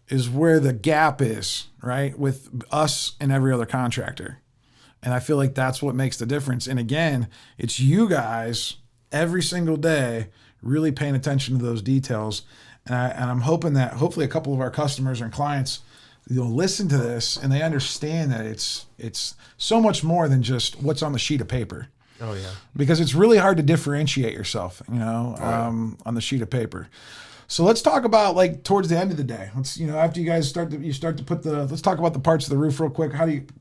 is where the gap is, right? With us and every other contractor. And I feel like that's what makes the difference. And again, it's you guys every single day really paying attention to those details. And I'm hoping that hopefully a couple of our customers and clients listen to this and they understand that it's so much more than just what's on the sheet of paper. Oh yeah. Because it's really hard to differentiate yourself, on the sheet of paper. So let's talk about like towards the end of the day. Let's after you guys start to put let's talk about the parts of the roof real quick.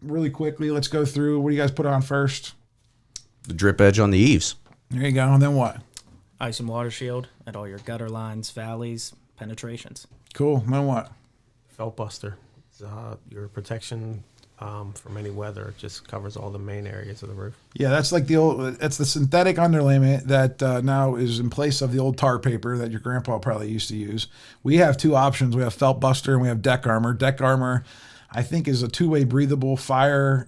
Really quickly, let's go through. What do you guys put on first? The drip edge on the eaves. There you go. And then what? Ice and water shield at all your gutter lines, valleys, penetrations. Cool. And then what? Felt buster. It's, your protection from any weather. It just covers all the main areas of the roof. Yeah, that's like that's the synthetic underlayment that now is in place of the old tar paper that your grandpa probably used to use. We have two options. We have felt buster and we have deck armor. Deck armor, I think, is a two-way breathable fire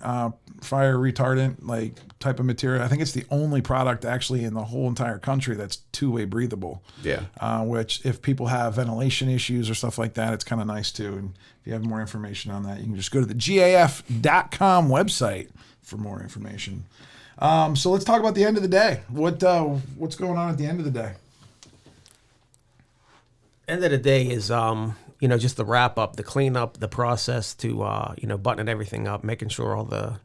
retardant like type of material. I think it's the only product actually in the whole entire country that's two-way breathable. Yeah. Which if people have ventilation issues or stuff like that, it's kind of nice too. And if you have more information on that, you can just go to the GAF.com website for more information. So let's talk about the end of the day. What's going on at the end of the day? End of the day is just the wrap up, the cleanup, the process to buttoning everything up, making sure all the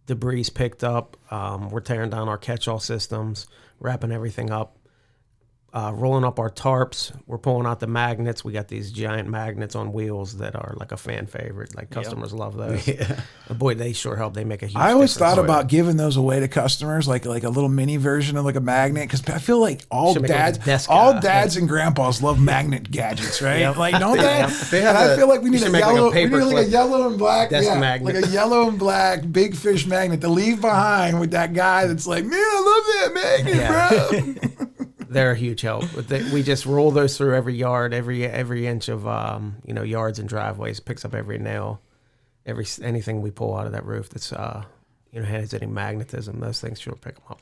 debris picked up. We're tearing down our catch-all systems, wrapping everything up, rolling up our tarps. We're pulling out the magnets. We got these giant magnets on wheels that are like a fan favorite. Like customers love those. Yeah. Boy, they sure help. They make a huge I always difference. thought about giving those away to customers, like a little mini version of like a magnet, because I feel like all dads and grandpas love magnet gadgets, right? Yep. Like, don't they? I feel like we need a yellow and black magnet. Like a yellow and black Big Fish magnet to leave behind with that guy that's like, man, I love that magnet, bro. They're a huge help. We just roll those through every yard, every inch of yards and driveways. Picks up every nail, anything we pull out of that roof that's has any magnetism. Those things sure pick them up.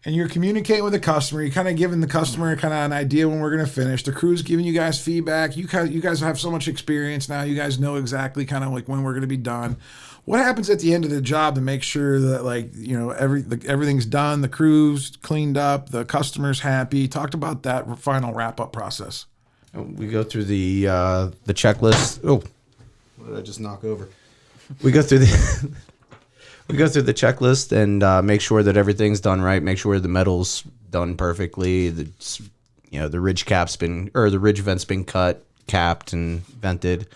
And you're communicating with the customer. You're kind of giving the customer kind of an idea when we're going to finish. The crew's giving you guys feedback. You guys have so much experience now. You guys know exactly kind of like when we're going to be done. What happens at the end of the job to make sure that everything's done, the crew's cleaned up, the customer's happy? Talked about that final wrap-up process. We go through the checklist. Oh, what did I just knock over? We go through We go through the checklist and make sure that everything's done right. Make sure the metal's done perfectly. The ridge the ridge vent's been cut, capped, and vented,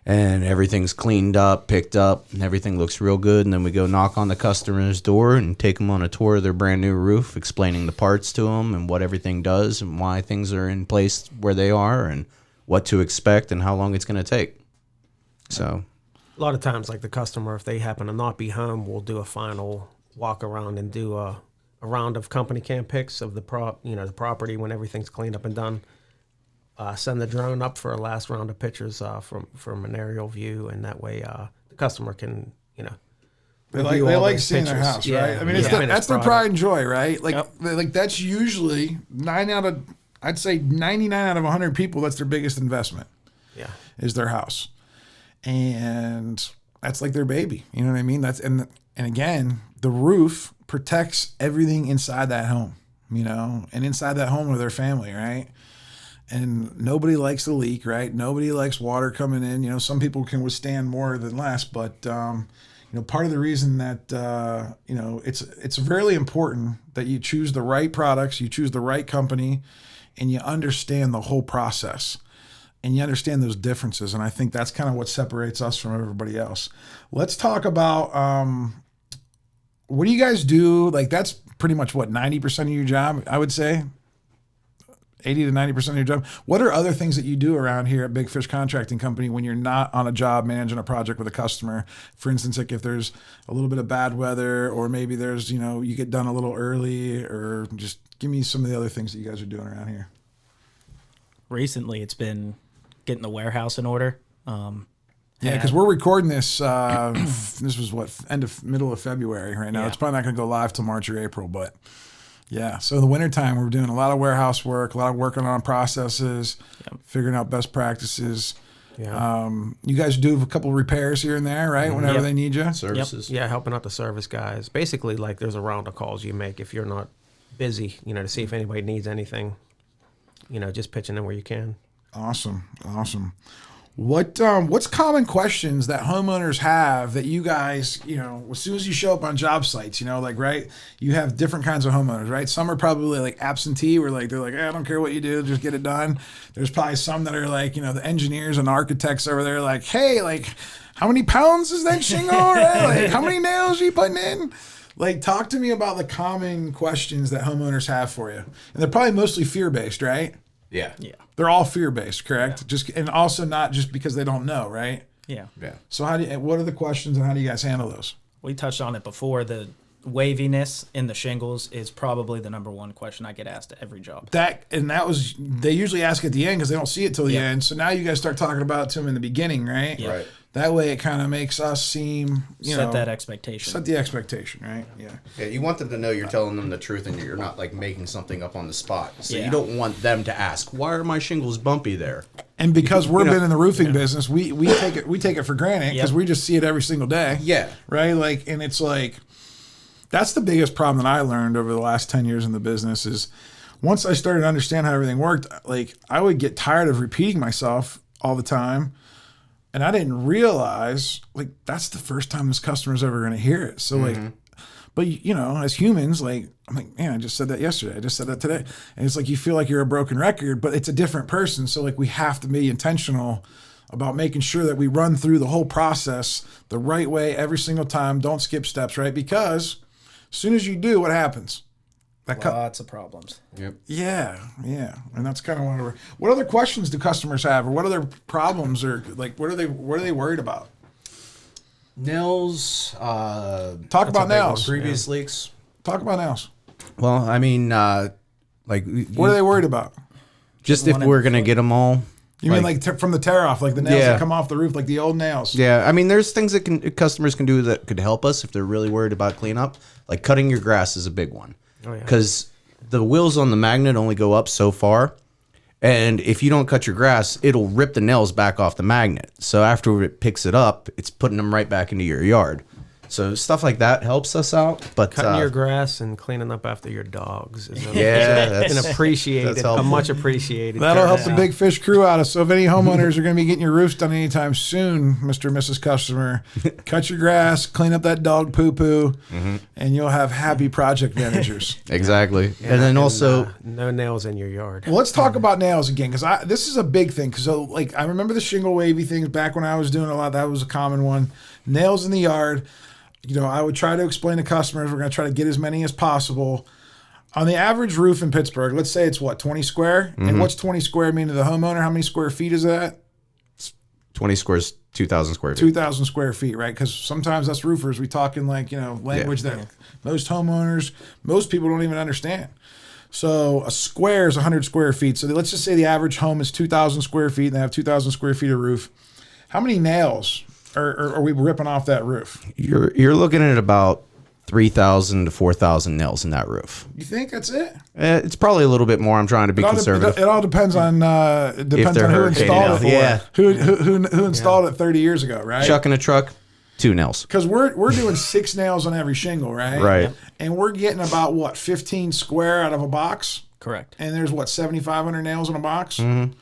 and everything's cleaned up, picked up, and everything looks real good. And then we go knock on the customer's door and take them on a tour of their brand new roof, explaining the parts to them and what everything does and why things are in place where they are and what to expect and how long it's going to take. So. A lot of times, like the customer, if they happen to not be home, we'll do a final walk around and do a round of company cam pics of the the property when everything's cleaned up and done. Send the drone up for a last round of pictures from an aerial view, and that way the customer can They like seeing their house, right? I mean, that's their pride and joy, right? Like that's usually 99 out of 100 people. That's their biggest investment. Yeah, is their house. And that's like their baby. You know what I mean? And again, the roof protects everything inside that home, and inside that home are their family, right? And nobody likes a leak, right? Nobody likes water coming in. Some people can withstand more than less, but part of the reason that it's really important that you choose the right products, you choose the right company, and you understand the whole process. And you understand those differences. And I think that's kind of what separates us from everybody else. Let's talk about what do you guys do? Like, that's pretty much 90% of your job, I would say. 80 to 90% of your job. What are other things that you do around here at Big Fish Contracting Company when you're not on a job managing a project with a customer? For instance, like if there's a little bit of bad weather, or maybe there's, you get done a little early, or just give me some of the other things that you guys are doing around here. Recently, it's been getting the warehouse in order. Yeah, because we're recording this. This was middle of February right now. Yeah. It's probably not going to go live till March or April, but yeah. So in the wintertime, we're doing a lot of warehouse work, a lot of working on processes, figuring out best practices. Yeah. You guys do a couple of repairs here and there, right? Whenever they need you. Services. Yeah, helping out the service guys. Basically, like there's a round of calls you make if you're not busy, to see if anybody needs anything. Just pitching in where you can. Awesome. What's common questions that homeowners have that you guys, as soon as you show up on job sites, right? You have different kinds of homeowners, right? Some are probably like absentee, where they're like, I don't care what you do, just get it done. There's probably some that are like, the engineers and architects over there, like, hey, like, how many pounds is that shingle? Right? Like, how many nails are you putting in? Like, talk to me about the common questions that homeowners have for you. And they're probably mostly fear-based, right? Yeah. They're all fear-based, correct? And also not just because they don't know, right? Yeah. So what are the questions and how do you guys handle those? We touched on it before. The waviness in the shingles is probably the number one question I get asked at every job. They usually ask at the end because they don't see it till the end. So now you guys start talking about it to them in the beginning, right? Yeah. Right. That way it kind of makes us seem, Set that expectation. Set the expectation, right? Yeah. Yeah, you want them to know you're telling them the truth and you're not like making something up on the spot. So Yeah. you don't want them to ask, why are my shingles bumpy there? And because we've been in the roofing business, we take it for granted because we just see it every single day. Yeah. Right? Like, and it's like, that's the biggest problem that I learned over the last 10 years in the business is once I started to understand how everything worked, like I would get tired of repeating myself all the time. And I didn't realize, like, that's the first time this customer's ever going to hear it. So, like, but, as humans, like, I'm like, man, I just said that yesterday. I just said that today. And it's like you feel like you're a broken record, but it's a different person. So, like, we have to be intentional about making sure that we run through the whole process the right way every single time. Don't skip steps, right? Because as soon as you do, what happens? Lots of problems. Yep. Yeah. And that's kind of what other questions do customers have, or what other problems, or like what are they worried about? Nails. Talk about nails. Previous leaks. Talk about nails. Well, I mean, What are they worried about? Just if we're going to get them all. You mean like from the tear off, like the nails Yeah. that come off the roof, like the old nails? Yeah, I mean, there's things that customers can do that could help us if they're really worried about cleanup. Like cutting your grass is a big one. Oh, yeah. Because the wheels on the magnet only go up so far. And if you don't cut your grass, it'll rip the nails back off the magnet. So after it picks it up, it's putting them right back into your yard. So stuff like that helps us out. But Cutting your grass and cleaning up after your dogs is that's a much appreciated. That'll help the Big Fish crew out. So if any homeowners are going to be getting your roofs done anytime soon, Mr. and Mrs. Customer, cut your grass, clean up that dog poo-poo, and you'll have happy project managers. Exactly. And then also no nails in your yard. Well, let's talk about nails again, because this is a big thing. Because I remember the shingle wavy things back when I was doing a lot. That was a common one. Nails in the yard. I would try to explain to customers, we're going to try to get as many as possible. On the average roof in Pittsburgh, let's say it's 20 square? And what's 20 square mean to the homeowner? How many square feet is that? 20 squares, 2,000 square feet. 2,000 square feet, right? Because sometimes us roofers, we talk in language that most homeowners, most people don't even understand. So a square is 100 square feet. So let's just say the average home is 2,000 square feet and they have 2,000 square feet of roof. How many nails are we ripping off that roof? You're looking at about 3,000 to 4,000 nails in that roof. You think that's it? It's probably a little bit more. I'm trying to be conservative. It all depends on who installed it. Yeah. Who installed it 30 years ago, right? Chuck in a truck, 2 nails. Because we're doing 6 nails on every shingle, right? Right. And we're getting about 15 square out of a box. Correct. And there's 7,500 nails in a box. Mm-hmm.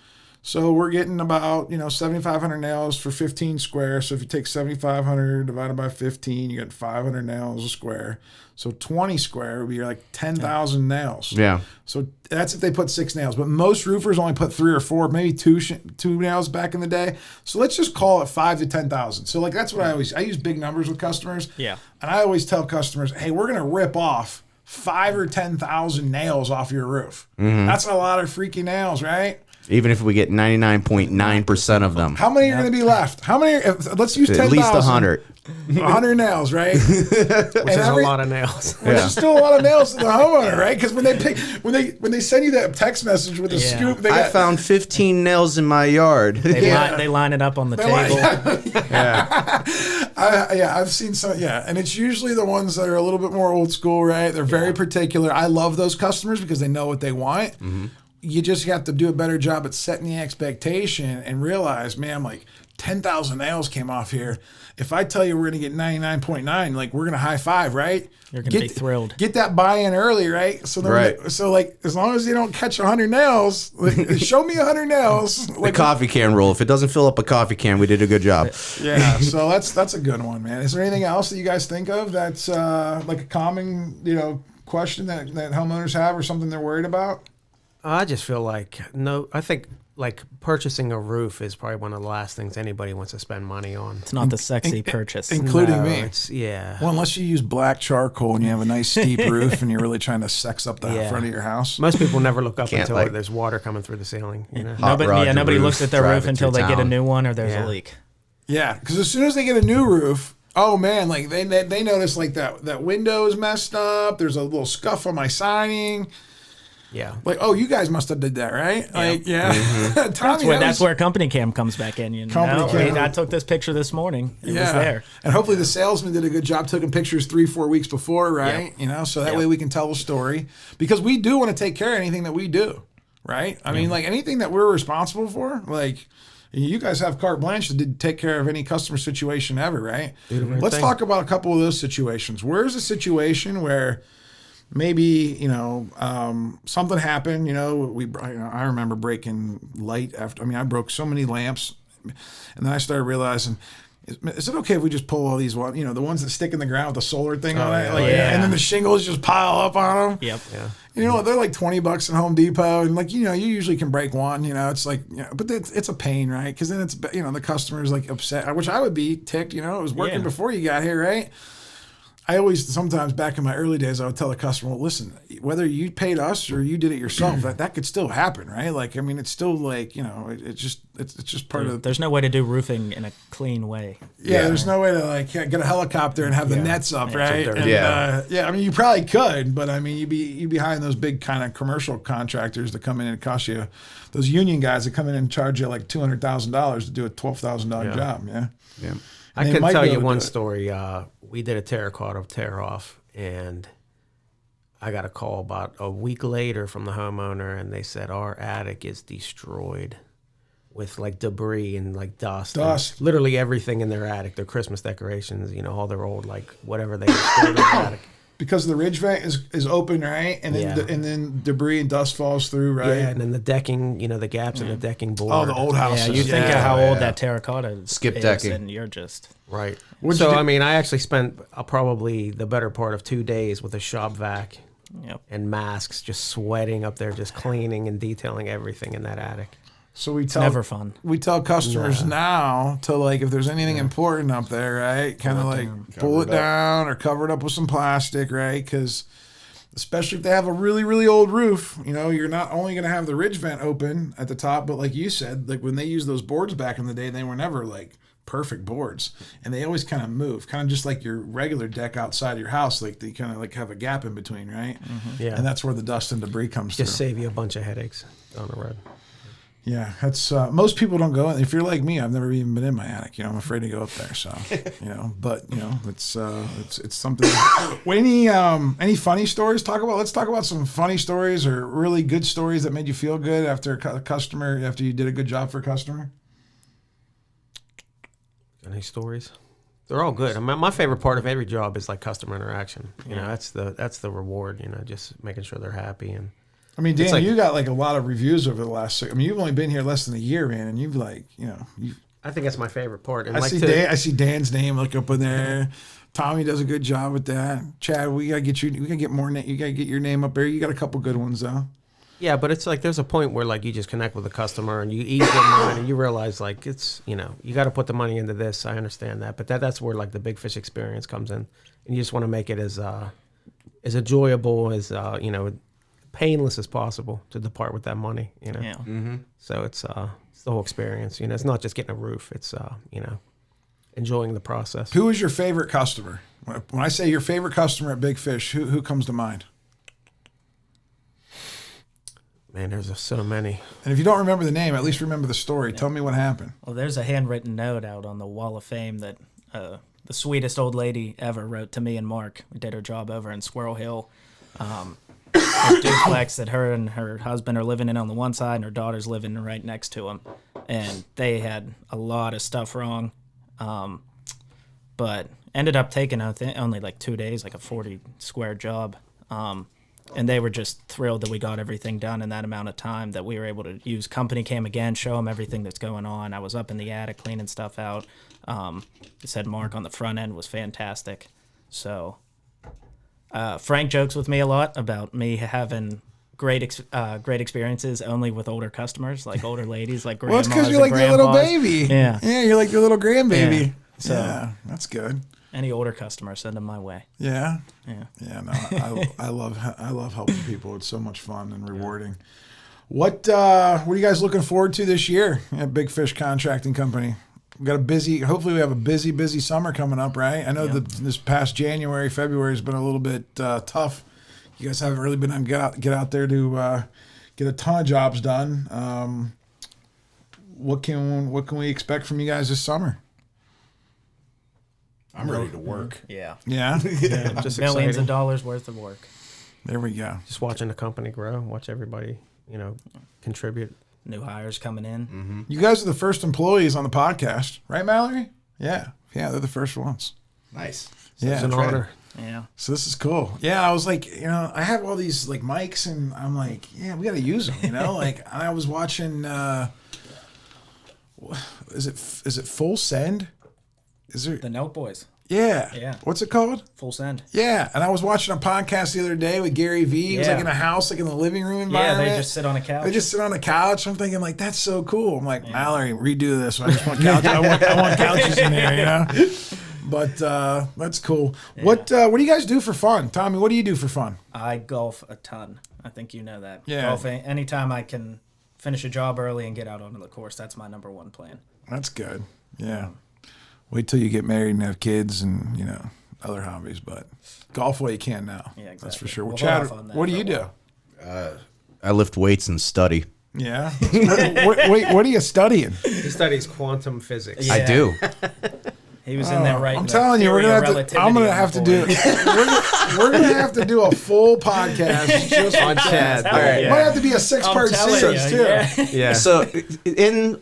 So we're getting about 7,500 nails for 15 square. So if you take 7,500 divided by 15, you get 500 nails a square. So 20 square would be like 10,000 nails. Yeah. So that's if they put 6 nails. But most roofers only put 3 or 4, maybe two nails back in the day. So let's just call it 5,000 to 10,000. So that's what I use big numbers with customers. Yeah. And I always tell customers, hey, we're going to rip off 5,000 or 10,000 nails off your roof. Mm-hmm. That's a lot of freaking nails, right? Even if we get 99.9% of them. How many are going to be left? How many? Let's use 10,000. At least 100. 100 nails, right? Which is a lot of nails. Which is still a lot of nails to the homeowner, right? Because when they send you that text message with a scoop, I found 15 nails in my yard. They line it up on the table. I've seen some. Yeah, and it's usually the ones that are a little bit more old school, right? They're very particular. I love those customers because they know what they want. Mm-hmm. You just have to do a better job at setting the expectation and realize, man, 10,000 nails came off here. If I tell you we're going to get 99.9, we're going to high five, right? You're going to be thrilled. Get that buy-in early, right? So as long as you don't catch 100 nails, show me 100 nails. The coffee can rule. If it doesn't fill up a coffee can, we did a good job. Yeah, so that's a good one, man. Is there anything else that you guys think of that's a common, question that homeowners have or something they're worried about? I just feel I think purchasing a roof is probably one of the last things anybody wants to spend money on. It's not the sexy purchase. Including me. Well, unless you use black charcoal and you have a nice steep roof and you're really trying to sex up the front of your house. Most people never look up until there's water coming through the ceiling. Nobody looks at their roof until they get a new one or there's a leak. Yeah, because as soon as they get a new roof, oh man, they notice that window is messed up. There's a little scuff on my siding. Yeah. You guys must have did that, right? Yeah. Mm-hmm. Tommy, that's where company cam comes back in. I took this picture this morning. It was there. And hopefully the salesman did a good job taking pictures 3-4 weeks before, right? Yep. So that way we can tell the story. Because we do want to take care of anything that we do, right? I mean, anything that we're responsible for, you guys have carte blanche to take care of any customer situation ever, right? Let's talk about a couple of those situations. Where's a situation where maybe something happened? I remember breaking light after. I broke so many lamps, and then I started realizing, is it okay if we just pull all these the ones that stick in the ground with the solar thing on it, and then the shingles just pile up on them? Yep. Yeah. They're like $20 at Home Depot, and you usually can break one. It's but it's a pain, right? Because then it's the customer's upset, which I would be ticked. It was working before you got here, right? I always, sometimes back in my early days, I would tell the customer, well, listen, whether you paid us or you did it yourself, that could still happen, right? It's still it's just part of. There's no way to do roofing in a clean way. Yeah, there's no way to get a helicopter and have the nets up, right? And, you probably could, but you'd be behind those big kind of commercial contractors that come in and cost you, those union guys that come in and charge you $200,000 to do a $12,000 job. Yeah. Yeah. I can tell you one story. We did a terracotta tear off, and I got a call about a week later from the homeowner, and they said, our attic is destroyed. with like debris and like dust. Dust. And literally everything in their attic, their Christmas decorations, you know, all their old, like whatever they stored in the attic. Because the ridge vent is open, right? And then Yeah. and then debris and dust falls through, right? Yeah, and then the decking, you know, the gaps in the decking board. Oh, the old houses. Yeah, you think of how old that terracotta Skip is, decking. and you're just Right. What'd So, you do? I mean, I actually spent probably the better part of 2 days with a shop vac yep. and masks, just sweating up there, just cleaning and detailing everything in that attic. So we tell Never fun. we tell customers now to, like, if there's anything important up there, right, kind of like pull it down or cover it up with some plastic, right? Because especially if they have a really, really old roof, you know, you're not only going to have the ridge vent open at the top, but like you said, like when they used those boards back in the day, they were never like perfect boards, and they always kind of move, kind of just like your regular deck outside your house, like they kind of like have a gap in between, right? Yeah. And that's where the dust and debris comes Just through. save you a bunch of headaches down the road. Yeah, that's most people don't go in. If you're like me, I've never even been in my attic. You know, I'm afraid to go up there. So, you know, but you know, it's something. Any funny stories? Let's talk about some funny stories or really good stories that made you feel good after a customer, after you did a good job for a customer. Any stories? They're all good. I mean, my favorite part of every job is like customer interaction. You know, that's the reward. You know, just making sure they're happy. And I mean, Dan, like- you got like a lot of reviews over the last. I mean, you've only been here less than a year, man, and you've like, you know, I think that's my favorite part. And I like see Dan's name like up in there. Tommy does a good job with that. Chad, we gotta get you. We gotta get more. You gotta get your name up there. You got a couple good ones though. Yeah, but it's like there's a point where like you just connect with a customer and you ease their mind and you realize like it's, you know, you got to put the money into this. I understand that, but that's where like the Big Fish experience comes in, and you just want to make it as enjoyable as you know, painless as possible to depart with that money. You know, Yeah. so it's the whole experience. You know, it's not just getting a roof. It's you know, enjoying the process. Who is your favorite customer? When I say your favorite customer at Big Fish, who comes to mind? Man, there's just so many. And if you don't remember the name, at least remember the story. Tell me what happened. Well, there's a handwritten note out on the wall of fame that the sweetest old lady ever wrote to me and Mark. We did her job over in Squirrel Hill. A duplex that her and her husband are living in on the one side, and her daughter's living right next to him. And they had a lot of stuff wrong, but ended up taking only like 2 days, like a 40-square job. And they were just thrilled that we got everything done in that amount of time, that we were able to use company cam again, show them everything that's going on. I was up in the attic cleaning stuff out. It said Mark on the front end was fantastic. So Frank jokes with me a lot about me having great experiences only with older customers, like older ladies, like Well, grandmas. it's because you're like their little baby. Yeah. Yeah, you're like their little grandbaby. Yeah. So- yeah, that's good. Any older customer, send them my way. Yeah. Yeah. Yeah, no, I love helping people. It's so much fun and rewarding. What are you guys looking forward to this year at Big Fish Contracting Company? We got hopefully we have a busy summer coming up, right? I know that this past January, February has been a little bit tough. You guys haven't really been able to get out there to get a ton of jobs done. What can we expect from you guys this summer? I'm ready to work. Yeah. Yeah. Yeah, just Millions exciting. of dollars worth of work. There we go. Just watching the company grow, watch everybody, you know, contribute. New hires coming in. You guys are the first employees on the podcast, right, Mallory? Yeah. Yeah, they're the first ones. Nice. Yeah. It's an right. honor. Yeah. So this is cool. Yeah, I was like, you know, I have all these like mics, and I'm like, yeah, we got to use them. You know, like I was watching. Is it Full Send? Is there? The Note Boys. Yeah. Yeah. What's it called? Full Send. Yeah, and I was watching a podcast the other day with Gary Vee. He was like Yeah. in a house, like in the living room Yeah, environment. they just sit on a couch. They just sit on the couch. I'm thinking like that's so cool. I'm like, Mallory, redo this. I just want couches. I want couches in here, you know. But that's cool. What do you guys do for fun, Tommy? What do you do for fun? I golf a ton. I think you know that. Yeah. Golfing, anytime I can finish a job early and get out onto the course, that's my number one plan. That's good. Yeah. Wait till you get married and have kids and, you know, other hobbies, but golf while you can now. Yeah, exactly. That's for sure. Well, We'll Chad, hold off on that what do for you a do? while. I lift weights and study. Yeah. Wait, what are you studying? He studies quantum physics. Yeah. I do. He was in there right. I'm telling you, I'm gonna have to do. We're gonna have to do a full podcast just On Chad. All right. Might have to be a 6-part series too. Yeah. So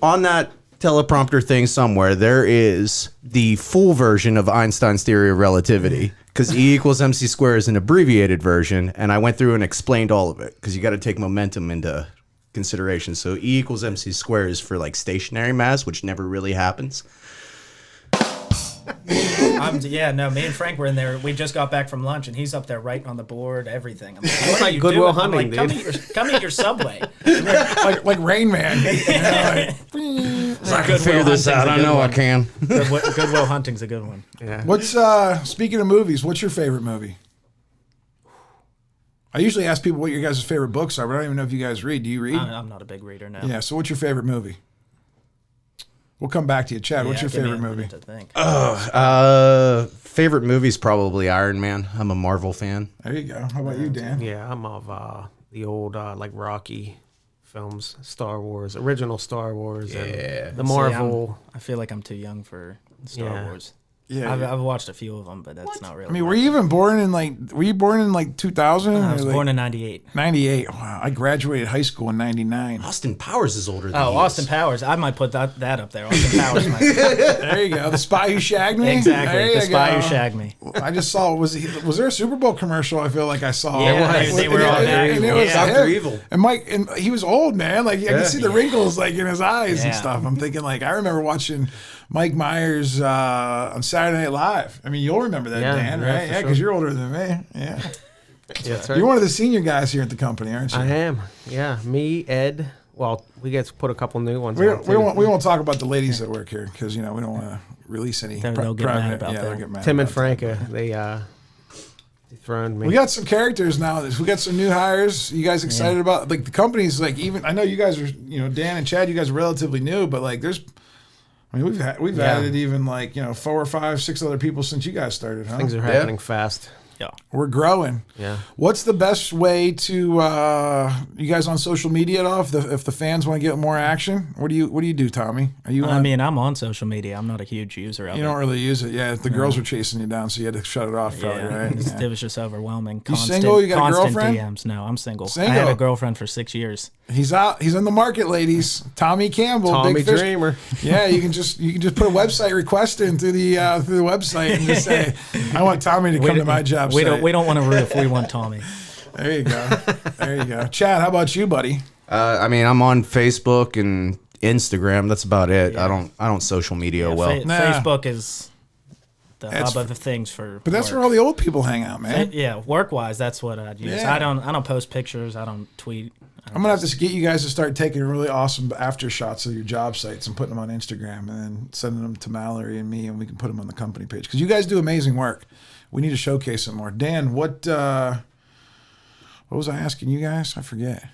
on that teleprompter thing somewhere, there is the full version of Einstein's theory of relativity, because E equals MC squared is an abbreviated version, and I went through and explained all of it, because you got to take momentum into consideration. So E equals MC squared is for like stationary mass, which never really happens. Me and Frank were in there. We just got back from lunch, and he's up there writing on the board, everything. I'm like, It's like Goodwill Hunting, dude. Come eat your Subway. like Rain Man. I can figure this out. I know I can. Goodwill Hunting's a good one. Yeah. What's speaking of movies? What's your favorite movie? I usually ask people what your guys' favorite books are, but I don't even know if you guys read. Do you read? I'm not a big reader now. Yeah. So what's your favorite movie? We'll come back to you, Chad. What's your give me favorite a minute movie? to think. Favorite movie's probably Iron Man. I'm a Marvel fan. There you go. How about you, Dan? Yeah, I'm of the old like Rocky films, Star Wars, original Star Wars, and the Marvel. I feel like I'm too young for Star Wars. Yeah. I've watched a few of them, but that's not really. I mean, were you born in 2000? I was born in 98. 98. Wow. I graduated high school in 99. Austin Powers is older than Oh, he Austin is. Powers. I might put that up there. Austin Powers. There you go. The Spy Who Shagged Me? Exactly. There The you Spy go. Who Shagged Me. I just saw, was there a Super Bowl commercial I feel like I saw? Yeah, they were all there. And it was Dr. him. Evil. And Mike, and he was old, man. Like, I could see the wrinkles like in his eyes and Yeah. stuff. I'm thinking, like, I remember watching Mike Myers on Saturday Night Live. I mean, you'll remember that, Yeah, Dan, yeah, right? for Yeah, because sure. you're older than me. Yeah. Yeah, that's right. You're one of the senior guys here at the company, aren't you? I am. Yeah, me, Ed. Well, we get to put a couple new ones. We on, won't talk about the ladies that work here because we don't want to release any. They'll get mad about that. They'll get mad. Tim and about Franca, they dethroned me. We got some characters now. We got some new hires. You guys excited about like the company's like even? I know you guys are Dan and Chad. You guys are relatively new, but like there's. I mean, we've added even like 4 or 5, 6 other people since you guys started, huh? Things are happening fast. Yeah. We're growing. Yeah. What's the best way to you guys on social media at all? If the fans want to get more action, what do you do, Tommy? Are you? I mean, I'm on social media. I'm not a huge user of it. You don't really use it. Yeah, the girls were chasing you down, so you had to shut it off, probably, right? It was just overwhelming. You single? You got a constant girlfriend? DMs. No, I'm single. Single? I had a girlfriend for 6 years. He's out. He's in the market, ladies. Tommy Campbell, Tommy Big Fish. Dreamer. Yeah, you can just put a website request in through the website and just say, I want Tommy to come to my job site. We don't want a roof. We want Tommy. There you go. There you go. Chad, how about you, buddy? I mean, I'm on Facebook and Instagram. That's about it. Yeah. I don't social media well. Nah. Facebook is the That's- hub of the things for. But that's work. where all the old people hang out, man. Yeah, work wise, that's what I'd use. Yeah. I don't post pictures. I don't tweet. I'm gonna have to get you guys to start taking really awesome after shots of your job sites and putting them on Instagram and then sending them to Mallory and me, and we can put them on the company page because you guys do amazing work. We need to showcase it more. Dan, what was I asking you guys? I forget.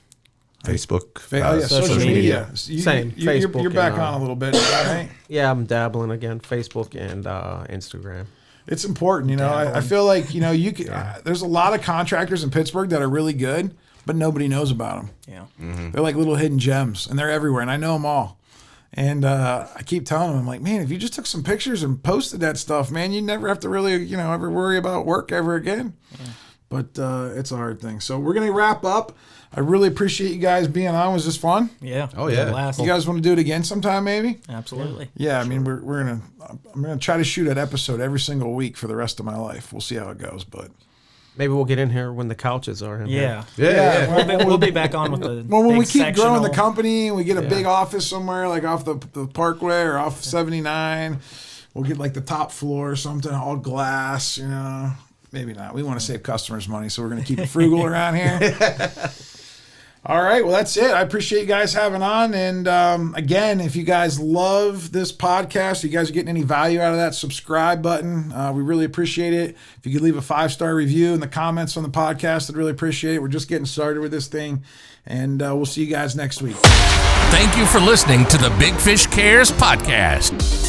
Facebook. Social media. Same. You're Facebook back and, on a little bit, right? Yeah, I'm dabbling again. Facebook and Instagram. It's important, I feel like you can. There's a lot of contractors in Pittsburgh that are really good, but nobody knows about them. Yeah. They're like little hidden gems, and they're everywhere, and I know them all. And I keep telling them, I'm like, man, if you just took some pictures and posted that stuff, man, you never have to really, ever worry about work ever again. Yeah. But it's a hard thing. So we're gonna wrap up. I really appreciate you guys being on. Was this fun? Yeah. Oh, yeah. Blast. You guys want to do it again sometime, maybe? Absolutely. Yeah, I mean, I'm gonna try to shoot an episode every single week for the rest of my life. We'll see how it goes, but Maybe we'll get in here when the couches are in here. Yeah. We'll be back on with the. Well, when big we keep growing the sectional- company and we get a big office somewhere, like off the Parkway or off 79, we'll get like the top floor or something, all glass, Maybe not. We want to save customers money, so we're going to keep it frugal around here. All right. Well, that's it. I appreciate you guys having on. And again, if you guys love this podcast, you guys are getting any value out of that subscribe button, we really appreciate it. If you could leave a 5-star review in the comments on the podcast, I'd really appreciate it. We're just getting started with this thing. And we'll see you guys next week. Thank you for listening to the Big Fish Cares podcast.